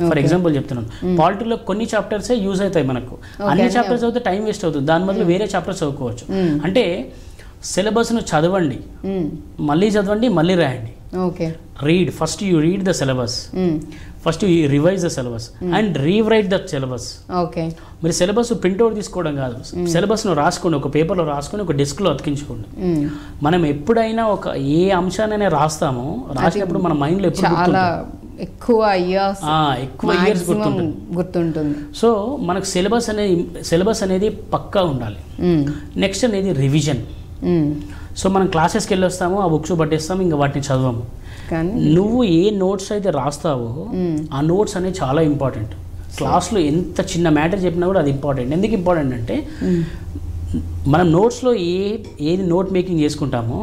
ఫర్ ఎగ్జాంపుల్ చెప్తున్నాను, పాలిటీలో కొన్ని చాప్టర్సే యూజ్ అవుతాయి మనకు, అన్ని చాప్టర్స్ చదివితే టైం వేస్ట్ అవుతుంది, దాని బదులు వేరే చాప్టర్స్ చదువుకోవచ్చు. అంటే సిలబస్ను చదవండి, మళ్ళీ చదవండి, మళ్ళీ రాయండి. Okay, read, first you read the syllabus, first you revise the syllabus and rewrite the syllabus. Okay, మీరు సిలబస్ ప్రింట్అవుట్ తీసుకోవడం కాదు, సిలబస్ను రాసుకోండి, ఒక పేపర్లో రాసుకొని ఒక డెస్క్లో అతికించుకోండి. మనం ఎప్పుడైనా ఏ అంశాన్ని రాసినప్పుడు మన మైండ్లో ఎప్పుడు ఎక్కువ ఇయర్స్ గుర్తుంటుంది. సో మనకు సిలబస్ అనేది పక్కా ఉండాలి. నెక్స్ట్ అనేది రివిజన్. సో మనం క్లాసెస్కి వెళ్ళి వస్తాము, ఆ బుక్స్ పట్టేస్తాము, ఇంకా వాటిని చదవము. నువ్వు ఏ నోట్స్ అయితే రాస్తావో ఆ నోట్స్ అనేది చాలా ఇంపార్టెంట్. క్లాస్లో ఎంత చిన్న మ్యాటర్ చెప్పినా కూడా అది ఇంపార్టెంట్. ఎందుకు ఇంపార్టెంట్ అంటే మనం నోట్స్లో ఏది నోట్ మేకింగ్ చేసుకుంటామో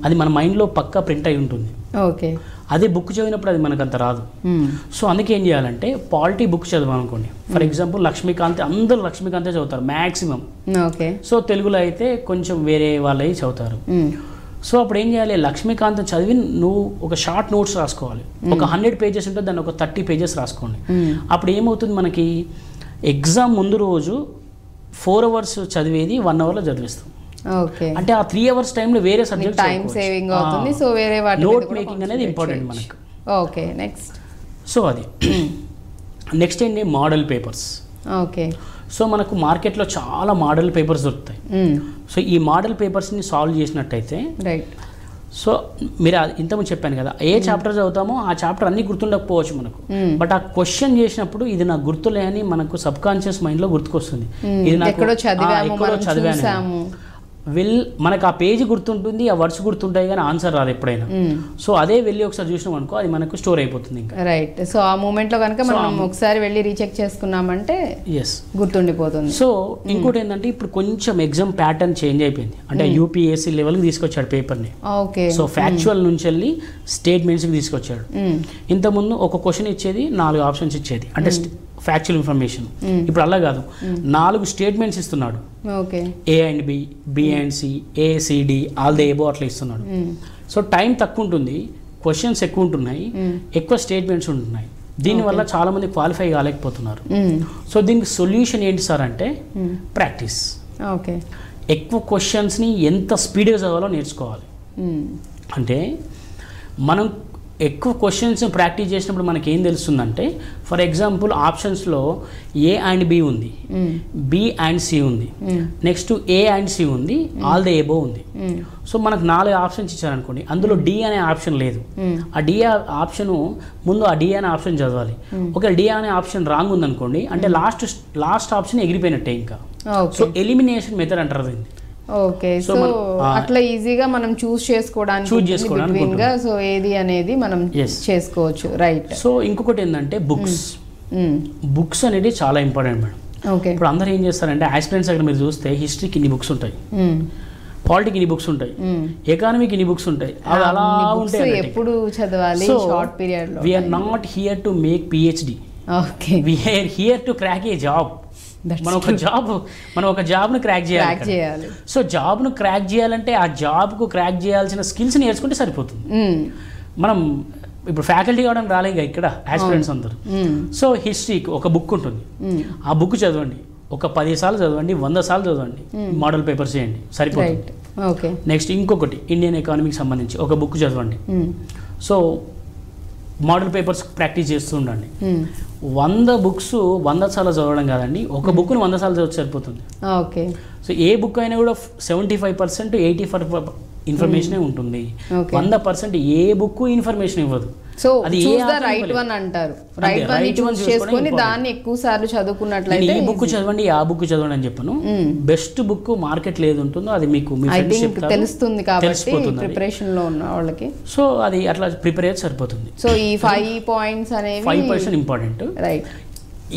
అది మన మైండ్లో పక్కా ప్రింట్ అయి ఉంటుంది. ఓకే, అదే బుక్ చదివినప్పుడు అది మనకు అంత రాదు. సో అందుకే ఏం చేయాలంటే పాలిటీ బుక్ చదవాలనుకోండి, ఫర్ ఎగ్జాంపుల్ లక్ష్మీకాంత్, అందరూ లక్ష్మీకాంతే చదువుతారు మ్యాక్సిమం. ఓకే, సో తెలుగులో అయితే కొంచెం వేరే వాళ్ళవి చదువుతారు. సో అప్పుడు ఏం చేయాలి, లక్ష్మీకాంతం చదివి నువ్వు ఒక షార్ట్ నోట్స్ రాసుకోవాలి. ఒక 100 పేజెస్ ఉంటే దాన్ని ఒక 30 పేజెస్ రాసుకోండి. అప్పుడు ఏమవుతుంది, మనకి ఎగ్జామ్ ముందు రోజు 4 hours చదివేది 1 hourలో చదివిస్తాం. అంటే ఆ 3 hours టైంలో వేరే సబ్జెక్ట్ టైం సేవింగ్ అవుతుంది. సో వేరే వాటి నోట్ మేకింగ్ అనేది ఇంపార్టెంట్ మనకు. Okay, next. సో అది నెక్స్ట్ ఏంటి, మోడల్ పేపర్స్. ఓకే. సో మనకు మార్కెట్లో చాలా మోడల్ పేపర్స్ దొరుకుతాయి. సో ఈ మోడల్ పేపర్స్ని సాల్వ్ చేసినట్టయితే, రైట్, సో మీరు ఇంతకుముందు చెప్పాను కదా, ఏ చాప్టర్ చదువుతామో ఆ చాప్టర్ అన్ని గుర్తుండకపోవచ్చు మనకు, బట్ ఆ క్వశ్చన్ చేసినప్పుడు ఇది నాకు గుర్తులే అని మనకు సబ్ కాన్షియస్ మైండ్లో గుర్తుకొస్తుంది. ఇది నాకు ఎక్కడో చదివాను, మనకు ఆ పేజీ గుర్తుంటుంది, ఆ వర్డ్స్ గుర్తుంటాయి, కానీ ఆన్సర్ రాదు ఎప్పుడైనా. సో అదే వెళ్ళి ఒకసారి చూసినాం అనుకో, అది మనకు స్టోర్ అయిపోతుంది ఇంకా. రైట్. సో ఆ మూమెంట్లో కనుక మనం ఒకసారి వెళ్ళి రీచెక్ చేసుకున్నామంటే గుర్తుండిపోతుంది. సో ఇంకోటి ఏంటంటే, ఇప్పుడు కొంచెం ఎగ్జామ్ ప్యాటర్న్ చేంజ్ అయిపోయింది. అంటే యూపీఎస్సీ లెవెల్కి తీసుకొచ్చాడు పేపర్ని. ఓకే. సో ఫ్యాక్చువల్ నుంచి వెళ్ళి స్టేట్మెంట్స్కి తీసుకొచ్చాడు. ఇంతకుముందు ఒక క్వశ్చన్ ఇచ్చేది, 4 ఆప్షన్స్ ఇచ్చేది, అంటే ఫ్యాక్చువల్ ఇన్ఫర్మేషన్. ఇప్పుడు అలా కాదు, 4 స్టేట్మెంట్స్ ఇస్తున్నాడు. A and B, B and C, A C D, all the above అట్లా ఇస్తున్నాడు. సో టైం తక్కువ ఉంటుంది, క్వశ్చన్స్ ఎక్కువ ఉంటున్నాయి, ఎక్కువ స్టేట్మెంట్స్ ఉంటున్నాయి. దీనివల్ల చాలా మంది క్వాలిఫై కాలేకపోతున్నారు. సో దీనికి సొల్యూషన్ ఏంటి సార్ అంటే, ప్రాక్టీస్. ఓకే. ఎక్కువ క్వశ్చన్స్ని ఎంత స్పీడ్గా చదవాలో నేర్చుకోవాలి. అంటే మనం ఎక్కువ క్వశ్చన్స్ ప్రాక్టీస్ చేసినప్పుడు మనకి ఏం తెలుస్తుందంటే, ఫర్ ఎగ్జాంపుల్ ఆప్షన్స్లో ఏ అండ్ బి ఉంది, బి అండ్ సి ఉంది, నెక్స్ట్ ఏ అండ్ సి ఉంది, ఆల్ ద ఎబో ఉంది. సో మనకు 4 ఆప్షన్స్ ఇచ్చారనుకోండి, అందులో డి అనే ఆప్షన్ లేదు. ఆ డి ఆప్షన్ ముందు ఆ డి అనే ఆప్షన్ చదవాలి. ఒకవేళ డి అనే ఆప్షన్ రాంగ్ ఉందనుకోండి, అంటే లాస్ట్ ఆప్షన్ ఎగిరిపోయినట్టే ఇంకా. సో ఎలిమినేషన్ మెథడ్ అంటారు దీన్ని. ఓకే. సో అట్లా ఈజీగా మనం చూస్ చేసుకోవడానికి సో ఏది అనేది మనం చేసుకోవచ్చు. రైట్. సో ఇంకొకటి ఏంటంటే, బుక్స్ అనేది చాలా ఇంపార్టెంట్ మేడం. ఓకే. ఇప్పుడు అందరూ ఏం చేస్తారంటే, ఆస్పిరెంట్స్ అక్కడ మీరు చూస్తే హిస్టరీకి ఇన్ని బుక్స్ ఉంటాయి, పాలిటిక్ ఇన్ని బుక్స్ ఉంటాయి, ఎకానమీకి ఇన్ని బుక్స్ ఉంటాయి, అవి అలా ఉంటాయి. ఎప్పుడు చదవాలి, షార్ట్ పీరియడ్ లో. We are not here to make PhD, we are here to crack a job. మనం ఒక జాబ్ను క్రాక్ చేయాలి. సో జాబ్ను క్రాక్ చేయాలంటే ఆ జాబ్కు క్రాక్ చేయాల్సిన స్కిల్స్ నేర్చుకుంటే సరిపోతుంది. మనం ఇప్పుడు ఫ్యాకల్టీ కావడం రాలేక ఇక్కడ ఆస్పిరెంట్స్ అందరూ. సో హిస్టరీకి ఒక బుక్ ఉంటుంది, ఆ బుక్ చదవండి, ఒక 10 సార్లు చదవండి, 100 సార్లు చదవండి, మోడల్ పేపర్స్ చేయండి, సరిపోతుంది. నెక్స్ట్ ఇంకొకటి, ఇండియన్ ఎకానమీకి సంబంధించి ఒక బుక్ చదవండి. సో మోడల్ పేపర్స్ ప్రాక్టీస్ చేస్తూ ఉండండి. 100 బుక్స్ 100 సార్లు చదవడం కాదండి, ఒక బుక్ను 100 సార్లు చదివితే సరిపోతుంది. ఓకే. సో ఏ బుక్ అయినా కూడా 75% 85% ఇన్ఫర్మేషనే ఉంటుంది. 100% ఏ బుక్ ఇన్ఫర్మేషన్ ఇవ్వదు. సో అది రైట్ వన్ అంటారు. రైట్ వన్ చూస్ చేసుకొని దాన్ని ఎక్కువ సార్లు చదువుకున్నట్లయితే, ఈ బుక్ చదవండి, ఆ బుక్ చదవండి అని చెప్పను. బెస్ట్ బుక్ మార్కెట్ లేదు ఉంటుందో అది మీకు తెలుస్తుంది కాబట్టి ప్రిపరేషన్ లో ఉన్న వాళ్ళకి. సో అది అట్లా ప్రిపేర్ అయితే సరిపోతుంది. సో ఈ 5 పాయింట్స్ అనేవి 5% ఇంపార్టెంట్. రైట్.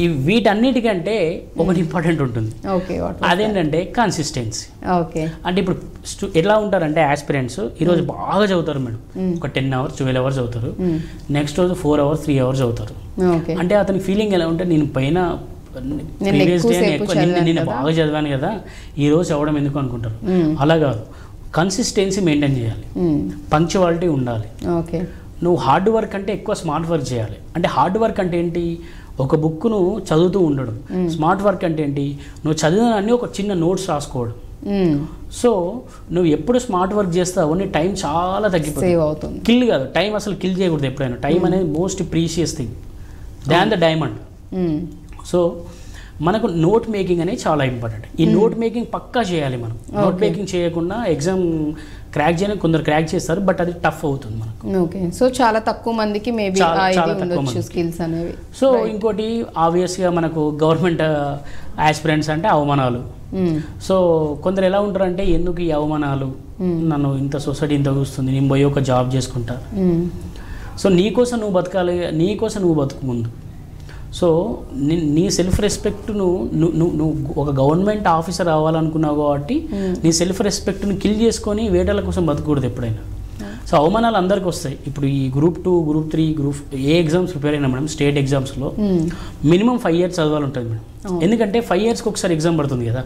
ఈ వీటన్నిటికంటే ఒకటి ఇంపార్టెంట్ ఉంటుంది. ఓకే. అదేంటంటే కన్సిస్టెన్సీ. ఓకే. అంటే ఇప్పుడు ఎట్లా ఉంటారంటే ఆస్పిరెంట్స్ ఈరోజు బాగా చదువుతారు మేడం, ఒక 10 hours 12 hours చదువుతారు, నెక్స్ట్ రోజు 4 hours 3 hours చదువుతారు. అంటే అతని ఫీలింగ్ ఎలా ఉంటే, నేను పైన ప్రీవియస్ డే నేను బాగా చదివాను కదా, ఈ రోజు చదవడం ఎందుకు అనుకుంటారు. అలా కాదు, కన్సిస్టెన్సీ మెయింటైన్ చేయాలి, పంక్చువాలిటీ ఉండాలి. ఓకే. నువ్వు హార్డ్ వర్క్ అంటే ఎక్కువ స్మార్ట్ వర్క్ చేయాలి. అంటే హార్డ్ వర్క్ అంటే ఏంటి, ఒక బుక్ను చదువుతూ ఉండడం. స్మార్ట్ వర్క్ అంటే ఏంటి, నువ్వు చదివిన ఒక చిన్న నోట్స్ రాసుకోవడం. సో నువ్వు ఎప్పుడు స్మార్ట్ వర్క్ చేస్తావు, నీ టైం చాలా తగ్గిపోతుంది. కిల్ కాదు, టైం అసలు కిల్ చేయకూడదు ఎప్పుడైనా. టైం అనేది most precious thing than the diamond. So మనకు నోట్ మేకింగ్ అనేది చాలా ఇంపార్టెంట్. ఈ నోట్ మేకింగ్ పక్కా చేయాలి మనం. నోట్ మేకింగ్ చేయకుండా ఎగ్జామ్ క్రాక్ చేయడానికి కొందరు క్రాక్ చేస్తారు, బట్ అది టఫ్ అవుతుంది మనకు. ఓకే. సో చాలా తక్కువ మందికి మేబీ స్కిల్స్ అనేవి. సో ఇంకోటి ఆబ్వియస్గా మనకు గవర్నమెంట్ ఆస్పిరెంట్స్ అంటే అవమానాలు. సో కొందరు ఎలా ఉంటారంటే, ఎందుకు ఈ అవమానాలు, నన్ను ఇంత సొసైటీ ఇంత చూస్తుంది, నేను పోయి ఒక జాబ్ చేసుకుంటా. సో నీకోసం నువ్వు బతకాలి, నీకోసం నువ్వు బతుకు ముందు. సో నీ సెల్ఫ్ రెస్పెక్ట్ను నువ్వు ఒక గవర్నమెంట్ ఆఫీసర్ అవ్వాలనుకున్నావు కాబట్టి నీ సెల్ఫ్ రెస్పెక్ట్ను కిల్ చేసుకొని వేటల కోసం బతకూడదు ఎప్పుడైనా. సో అవమానాలు అందరికీ వస్తాయి. ఇప్పుడు ఈ group 2, group 3, group A exams prepare అయినా మేడం, స్టేట్ ఎగ్జామ్స్లో మినిమం 5 years చదవాలి ఉంటుంది మేడం. ఎందుకంటే 5 yearsకి ఒకసారి ఎగ్జామ్ పడుతుంది కదా,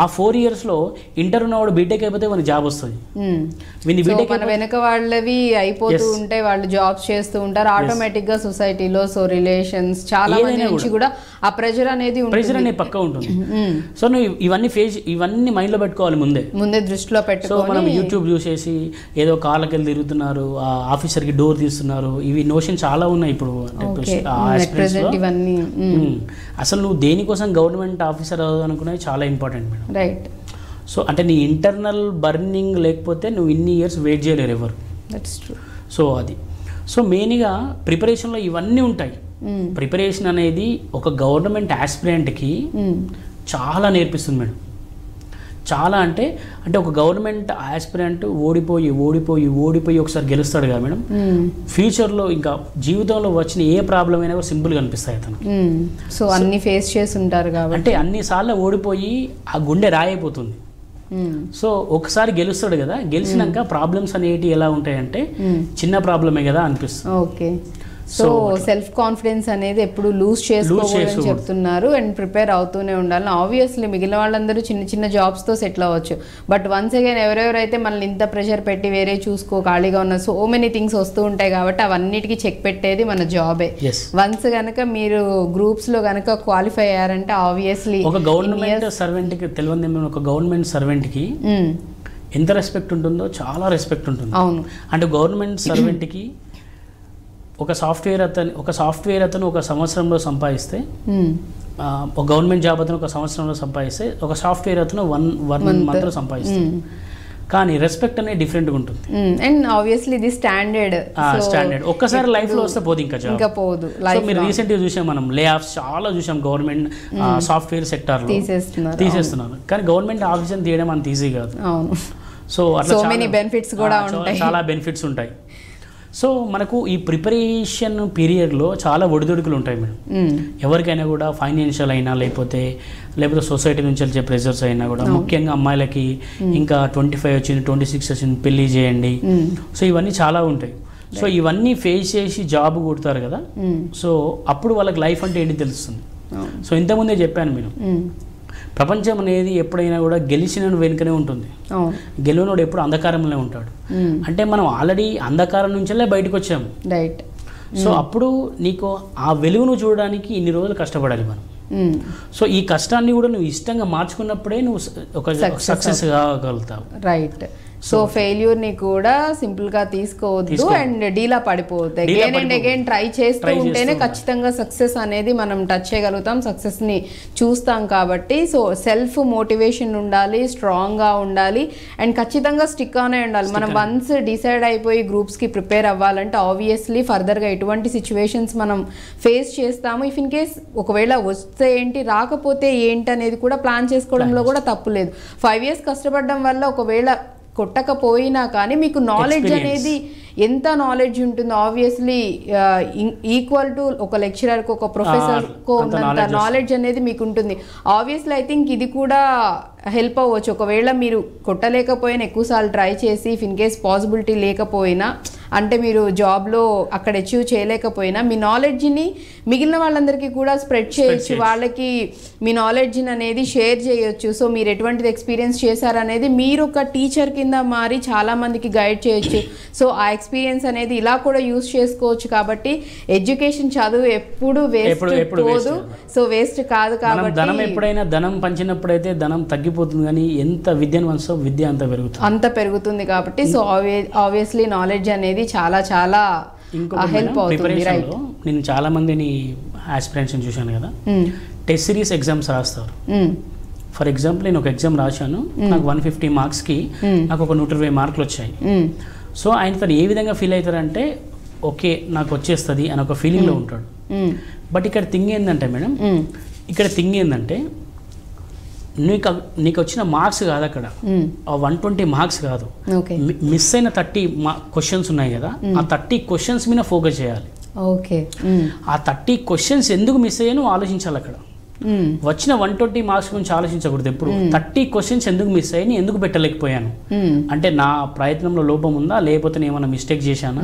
ఆ 4 yearsలో ఇంటర్ ఉన్నవాడు బీటెక్ అయిపోతే మనకి జాబ్ వస్తుంది. మన వెనక వాళ్ళవి అయిపోతూ ఉంటే వాళ్ళు జాబ్స్ చేస్తూ ఉంటారు ఆటోమేటిక్ గా సొసైటీలో. సో రిలేషన్స్ చాలా మంది నుంచి కూడా ఆ ప్రెషర్ అనేది పక్కా ఉంటుంది. సో నువ్వు ఇవన్నీ మైండ్ లో పెట్టుకోవాలి ముందే దృష్టిలో పెట్టుకోవాలి. సో మనం యూట్యూబ్ చూసేసి ఏదో కార్లకి వెళ్ళి తిరుగుతున్నారు, ఆఫీసర్ కి డోర్ తీస్తున్నారు, ఇవి నోషన్ చాలా ఉన్నాయి ఇప్పుడు. అసలు నువ్వు దేనికోసం గవర్నమెంట్ ఆఫీసర్ అవ్వదు అనుకునేది చాలా ఇంపార్టెంట్ మేడం. రైట్. సో అంటే నీ ఇంటర్నల్ బర్నింగ్ లేకపోతే నువ్వు ఇన్ని ఇయర్స్ వెయిట్ చేయలేరు ఎవరు. That's true. సో అది సో మెయిన్గా ప్రిపరేషన్లో ఇవన్నీ ఉంటాయి. ప్రిపరేషన్ అనేది ఒక గవర్నమెంట్ ఆస్పిరెంట్కి చాలా నేర్పిస్తుంది మేడం. చాలా అంటే ఒక గవర్నమెంట్ ఆస్పిరెంట్ ఓడిపోయి ఒకసారి గెలుస్తాడు కదా మేడం, ఫ్యూచర్లో ఇంకా జీవితంలో వచ్చిన ఏ ప్రాబ్లం అయినా కూడా సింపుల్గా అనిపిస్తాయి అతను. సో అన్ని ఫేస్ చేసి ఉంటారు కాబట్టి అంటే అన్నిసార్లు ఓడిపోయి ఆ గుండె రాయిపోతుంది. సో ఒకసారి గెలుస్తాడు కదా, గెలిచినాక ప్రాబ్లమ్స్ అనేవి ఎలా ఉంటాయంటే చిన్న ప్రాబ్లమే కదా అనిపిస్తుంది. ఓకే. సో సెల్ఫ్ కాన్ఫిడెన్స్ అనేది ఎప్పుడు లూజ్ చేసుకోకూడదని చెప్తున్నారు అండ్ ప్రిపేర్ అవుతూనే ఉండాలి. ఆబ్వియస్లీ మిగిలిన వాళ్ళందరూ చిన్న చిన్న జాబ్స్తో సెటిల్ అవ్వచ్చు, బట్ వన్స్ అగైన్ ఎవరెవరైతే మనల్ని ఇంత ప్రెషర్ పెట్టి వేరే చూసుకో ఖాళీగా ఉన్న సో మెనీ థింగ్స్ వస్తూ ఉంటాయి కాబట్టి అవన్నిటికీ చెక్ పెట్టేది మన జాబే. వన్స్ కనుక మీరు గ్రూప్స్లో కనుక క్వాలిఫై అయ్యారంటే ఆబ్వియస్లీ ఒక గవర్నమెంట్ సర్వెంట్కి తెలియదు, ఒక గవర్నమెంట్ సర్వెంట్కి ఎంత రెస్పెక్ట్ ఉంటుందో చాలా రెస్పెక్ట్ ఉంటుంది. అవును. అంటే గవర్నమెంట్ సర్వెంట్కి ఒక సాఫ్ట్వేర్ అతను ఒక సంవత్సరంలో సంపాదిస్తే, ఒక గవర్నమెంట్ జాబ్ అతను ఒక సంవత్సరంలో సంపాదిస్తే, ఒక సాఫ్ట్వేర్ అతను వన్ మంత్లో సంపాదిస్తాడు. కానీ రెస్పెక్ట్ అనేది డిఫరెంట్గా ఉంటుంది. అండ్ ఆబ్వియస్లీ ఇది స్టాండర్డ్ ఒక్కసారి లైఫ్లో వస్తే పోదు, ఇంకా పోదు. మీరు రీసెంట్గా చూసాం, మనం లే ఆఫ్స్ చాలా చూసాం గవర్నమెంట్ సాఫ్ట్వేర్ సెక్టార్లో తీసేస్తున్నారు. కానీ గవర్నమెంట్ ఆఫీసర్ తీయడం అంత ఈజీ కాదు. సో అట్లా చాలా బెనిఫిట్స్ ఉంటాయి. సో మనకు ఈ ప్రిపరేషన్ పీరియడ్లో చాలా ఒడిదొడుకులు ఉంటాయి మేడం. ఎవరికైనా కూడా ఫైనాన్షియల్ అయినా లేకపోతే సొసైటీ నుంచి వచ్చే ప్రెజర్స్ అయినా కూడా, ముఖ్యంగా అమ్మాయిలకి ఇంకా 25 వచ్చింది 26 వచ్చింది పెళ్లి చేయండి, సో ఇవన్నీ చాలా ఉంటాయి. సో ఇవన్నీ ఫేస్ చేసి జాబ్ కొడతారు కదా, సో అప్పుడు వాళ్ళకి లైఫ్ అంటే ఏంటి తెలుస్తుంది. సో ఇంతకుముందే చెప్పాను నేను, ప్రపంచం అనేది ఎప్పుడైనా కూడా గెలిచిన వెనుకనే ఉంటుంది, గెలిచినోడు ఎప్పుడు అంధకారంలో ఉంటాడు. అంటే మనం ఆల్రెడీ అంధకారం నుంచే బయటకు వచ్చాము. రైట్. సో అప్పుడు నీకు ఆ వెలుగును చూడడానికి ఇన్ని రోజులు కష్టపడాలి మనం. సో ఈ కష్టాన్ని కూడా నువ్వు ఇష్టంగా మార్చుకున్నప్పుడే నువ్వు ఒక సక్సెస్ కాగలుగుతావు. రైట్. సో ఫెయిల్యూర్ ని కూడా సింపుల్ గా తీసుకోవద్దు అండ్ డీలా పడిపోవద్దు. అగైన్ అండ్ అగైన్ ట్రై చేస్తూ ఉంటేనే ఖచ్చితంగా సక్సెస్ అనేది మనం టచ్ చేయగలుగుతాం, సక్సెస్ ని చూస్తాం. కాబట్టి సో సెల్ఫ్ మోటివేషన్ ఉండాలి, స్ట్రాంగ్ గా ఉండాలి అండ్ ఖచ్చితంగా స్టిక్ ఆనే ఉండాలి. మనం వన్స్ డిసైడ్ అయిపోయి గ్రూప్స్ కి ప్రిపేర్ అవ్వాలంటే ఆబ్వియస్లీ ఫర్దర్ గా ఎటువంటి సిచ్యువేషన్స్ మనం ఫేస్ చేస్తాము. ఇఫ్ ఇన్ కేస్ ఒకవేళ వస్తే ఏంటి, రాకపోతే ఏంటి అనేది కూడా ప్లాన్ చేసుకోవడంలో కూడా తప్పు లేదు. 5 years కష్టపడడం వల్ల ఒకవేళ కొట్టకపోయినా కానీ మీకు నాలెడ్జ్ అనేది ఎంత నాలెడ్జ్ ఉంటుందో ఆబ్వియస్లీ ఈక్వల్ టు ఒక లెక్చరర్కి ఒక ప్రొఫెసర్కో ఉన్నంత నాలెడ్జ్ అనేది మీకు ఉంటుంది. ఆబ్వియస్లీ ఐ థింక్ ఇది కూడా హెల్ప్ అవ్వచ్చు. ఒకవేళ మీరు కొట్టలేకపోయినా ఎక్కువసార్లు ట్రై చేసి ఇఫ్ ఇన్ కేస్ పాసిబిలిటీ లేకపోయినా, అంటే మీరు జాబ్లో అక్కడ అచీవ్ చేయలేకపోయినా మీ నాలెడ్జ్ని మిగిలిన వాళ్ళందరికీ కూడా స్ప్రెడ్ చేయొచ్చు, వాళ్ళకి మీ నాలెడ్జ్ని అనేది షేర్ చేయొచ్చు. సో మీరు ఎటువంటిది ఎక్స్పీరియన్స్ చేశారనేది మీరు ఒక టీచర్ కింద మారి చాలామందికి గైడ్ చేయొచ్చు. సో ఆ ఎక్స్పీరియన్స్ అనేది ఇలా కూడా యూజ్ చేసుకోవచ్చు. కాబట్టి ఎడ్యుకేషన్ చదువు ఎప్పుడు వేస్ట్ పోదు, సో వేస్ట్ కాదు. కాబట్టి ధనం ఎప్పుడైనా ధనం పంచినప్పుడైతే ధనం తగ్గిపోతుంది, కానీ ఎంత విద్యను వంచో విద్య అంత పెరుగుతుంది కాబట్టి సో ఆబ్వియస్లీ నాలెడ్జ్ అనేది చాలా చాలా హెల్ప్ అవుతుంది. నేను చాలా మందిని ఆస్పిరెంట్స్ చూశాను కదా, టెస్ట్ సిరీస్ ఎగ్జామ్స్ రాస్తారు. ఫర్ ఎగ్జాంపుల్ నేను ఒక ఎగ్జామ్ రాశాను, నాకు 150 మార్క్స్కి నాకు ఒక 120 మార్కులు వచ్చాయి. సో ఆయన తను ఏ విధంగా ఫీల్ అవుతారంటే ఓకే నాకు వచ్చేస్తుంది అని ఒక ఫీలింగ్లో ఉంటాడు. బట్ ఇక్కడ థింగ్ ఏంటంటే మేడం, నీకు వచ్చిన మార్క్స్ కాదు అక్కడ, 120 మార్క్స్ కాదు, మిస్ అయిన 30 క్వశ్చన్స్ ఉన్నాయి కదా, ఆ 30 క్వశ్చన్స్ మీద ఫోకస్ చేయాలి. ఆ 30 క్వశ్చన్స్ ఎందుకు మిస్ అయ్యాను ఆలోచించాలి. అక్కడ వచ్చిన 120 మార్క్స్ గురించి ఆలోచించకూడదు ఎప్పుడు. 30 క్వశ్చన్స్ ఎందుకు మిస్ అయ్యి, ఎందుకు పెట్టలేకపోయాను, అంటే నా ప్రయత్నంలో లోపం ఉందా, లేకపోతే నేను ఏమైనా మిస్టేక్ చేశానా,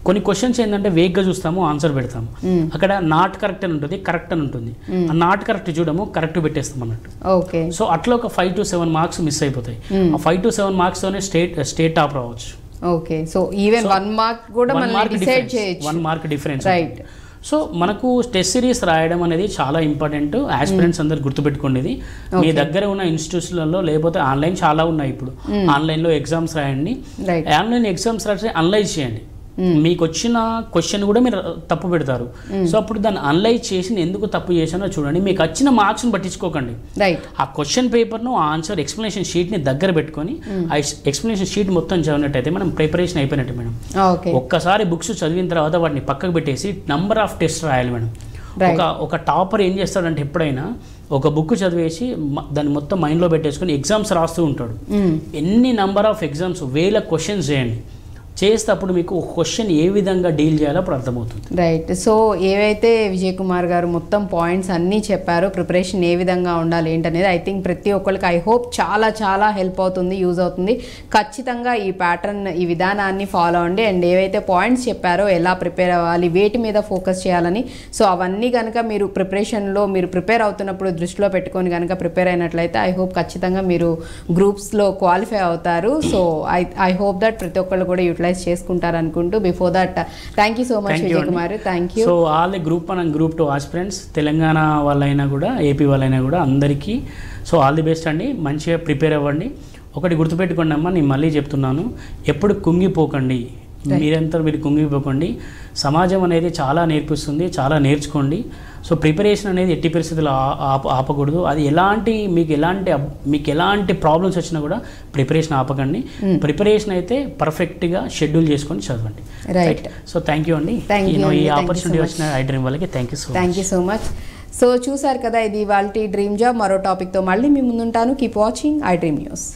కొన్ని క్వశ్చన్స్ ఏంటంటే వేగ్గా చూస్తాము, ఆన్సర్ పెడతాము. అక్కడ నాట్ కరెక్ట్ అని ఉంటుంది, కరెక్ట్ అని ఉంటుంది. ఆ నాట్ కరెక్ట్ చూడము, కరెక్ట్ పెట్టేస్తాం అన్నట్టు. ఓకే. సో అట్లా ఒక 5 to 7 మార్క్స్ మిస్ అయిపోతాయి. ఆ 5 to 7 మార్క్స్తోనే స్టేట్ టాప్ రావచ్చు. ఓకే. సో ఈవెన్ 1 మార్క్ కూడా మనం డిసైడ్ చేయొచ్చు. 1 మార్క్ డిఫరెన్స్. రైట్. సో మనకు టెస్ట్ సిరీస్ రాయడం అనేది చాలా ఇంపార్టెంట్. ఆస్పిరెంట్స్ అందరు గుర్తుపెట్టుకోండి. ఇది మీ దగ్గర ఉన్న ఇన్స్టిట్యూట్స్లలో లేకపోతే ఆన్లైన్ చాలా ఉన్నాయి. ఇప్పుడు ఆన్లైన్లో ఎగ్జామ్స్ రాయండి. ఆన్లైన్ ఎగ్జామ్స్ రాసి అనలైజ్ చేయండి. మీకు వచ్చిన క్వశ్చన్ కూడా మీరు తప్పు పెడతారు. సో అప్పుడు దాన్ని అనలైజ్ చేసి ఎందుకు తప్పు చేశానో చూడండి. మీకు వచ్చిన మార్క్స్ని పట్టించుకోకండి. ఆ క్వశ్చన్ పేపర్ను ఆన్సర్ ఎక్స్ప్లెనేషన్ షీట్ని దగ్గర పెట్టుకొని ఆ ఎక్స్ప్లెనేషన్ షీట్ మొత్తం చదివినట్టయితే మనం ప్రిపరేషన్ అయిపోయినట్టు మేడం. ఒక్కసారి బుక్స్ చదివిన తర్వాత వాటిని పక్కకు పెట్టేసి నంబర్ ఆఫ్ టెస్ట్ రాయాలి మేడం. ఒక టాపర్ ఏం చేస్తాడంటే ఎప్పుడైనా ఒక బుక్ చదివేసి దాన్ని మొత్తం మైండ్లో పెట్టేసుకొని ఎగ్జామ్స్ రాస్తూ ఉంటాడు. ఎన్ని నంబర్ ఆఫ్ ఎగ్జామ్స్, 1000 క్వశ్చన్స్ చేయండి. చేస్తే అప్పుడు మీకు క్వశ్చన్ ఏ విధంగా డీల్ చేయాలో అప్పుడు అర్థమవుతుంది. రైట్. సో ఏవైతే విజయ్ కుమార్ గారు మొత్తం పాయింట్స్ అన్నీ చెప్పారో, ప్రిపరేషన్ ఏ విధంగా ఉండాలి ఏంటనేది ఐ థింక్ ప్రతి ఒక్కరికి ఐ హోప్ చాలా చాలా హెల్ప్ అవుతుంది, యూజ్ అవుతుంది. ఖచ్చితంగా ఈ ప్యాటర్న్, ఈ విధానాన్ని ఫాలో అవ్వండి. అండ్ ఏవైతే పాయింట్స్ చెప్పారో ఎలా ప్రిపేర్ అవ్వాలి, వేటి మీద ఫోకస్ చేయాలని, సో అవన్నీ కనుక మీరు ప్రిపరేషన్లో మీరు ప్రిపేర్ అవుతున్నప్పుడు దృష్టిలో పెట్టుకొని కనుక ప్రిపేర్ అయినట్లయితే ఐ హోప్ ఖచ్చితంగా మీరు గ్రూప్స్లో క్వాలిఫై అవుతారు. సో ఐ హోప్ దట్ ప్రతి ఒక్కళ్ళు కూడా యూటిలైజ్ చేసుకుంటారు అనుకుంటూ before that thank you so much Vijay Kumar. Thank you. So all the group 1 and group 2 aspirants, Telangana వాళ్ళైనా కూడా ఏపీ వాళ్ళైనా కూడా అందరికీ సో ఆల్ ది బెస్ట్ అండి. మంచిగా ప్రిపేర్ అవ్వండి. ఒకటి గుర్తుపెట్టుకోండి అమ్మా, నేను మళ్ళీ చెప్తున్నాను, ఎప్పుడు కుంగిపోకండి. మీరు కుంగిపోకండి. సమాజం అనేది చాలా నేర్పిస్తుంది, చాలా నేర్చుకోండి. సో ప్రిపరేషన్ అనేది ఎట్టి పరిస్థితుల్లో ఆపకూడదు. అది మీకు ఎలాంటి ప్రాబ్లమ్స్ వచ్చినా కూడా ప్రిపరేషన్ ఆపకండి. ప్రిపరేషన్ అయితే పర్ఫెక్ట్గా షెడ్యూల్ చేసుకొని చదవండి. రైట్. సో థ్యాంక్ యూ అండి. ఈ ఆపర్చునిటీ వచ్చిన ఐ డ్రీమ్ వాళ్ళకి thank you so much. So చూసారు కదా, ఇది ఇవాల్టి డ్రీమ్ జాబ్. మరో టాపిక్తో మళ్ళీ మీ ముందుంటాను. Keep watching I dream news.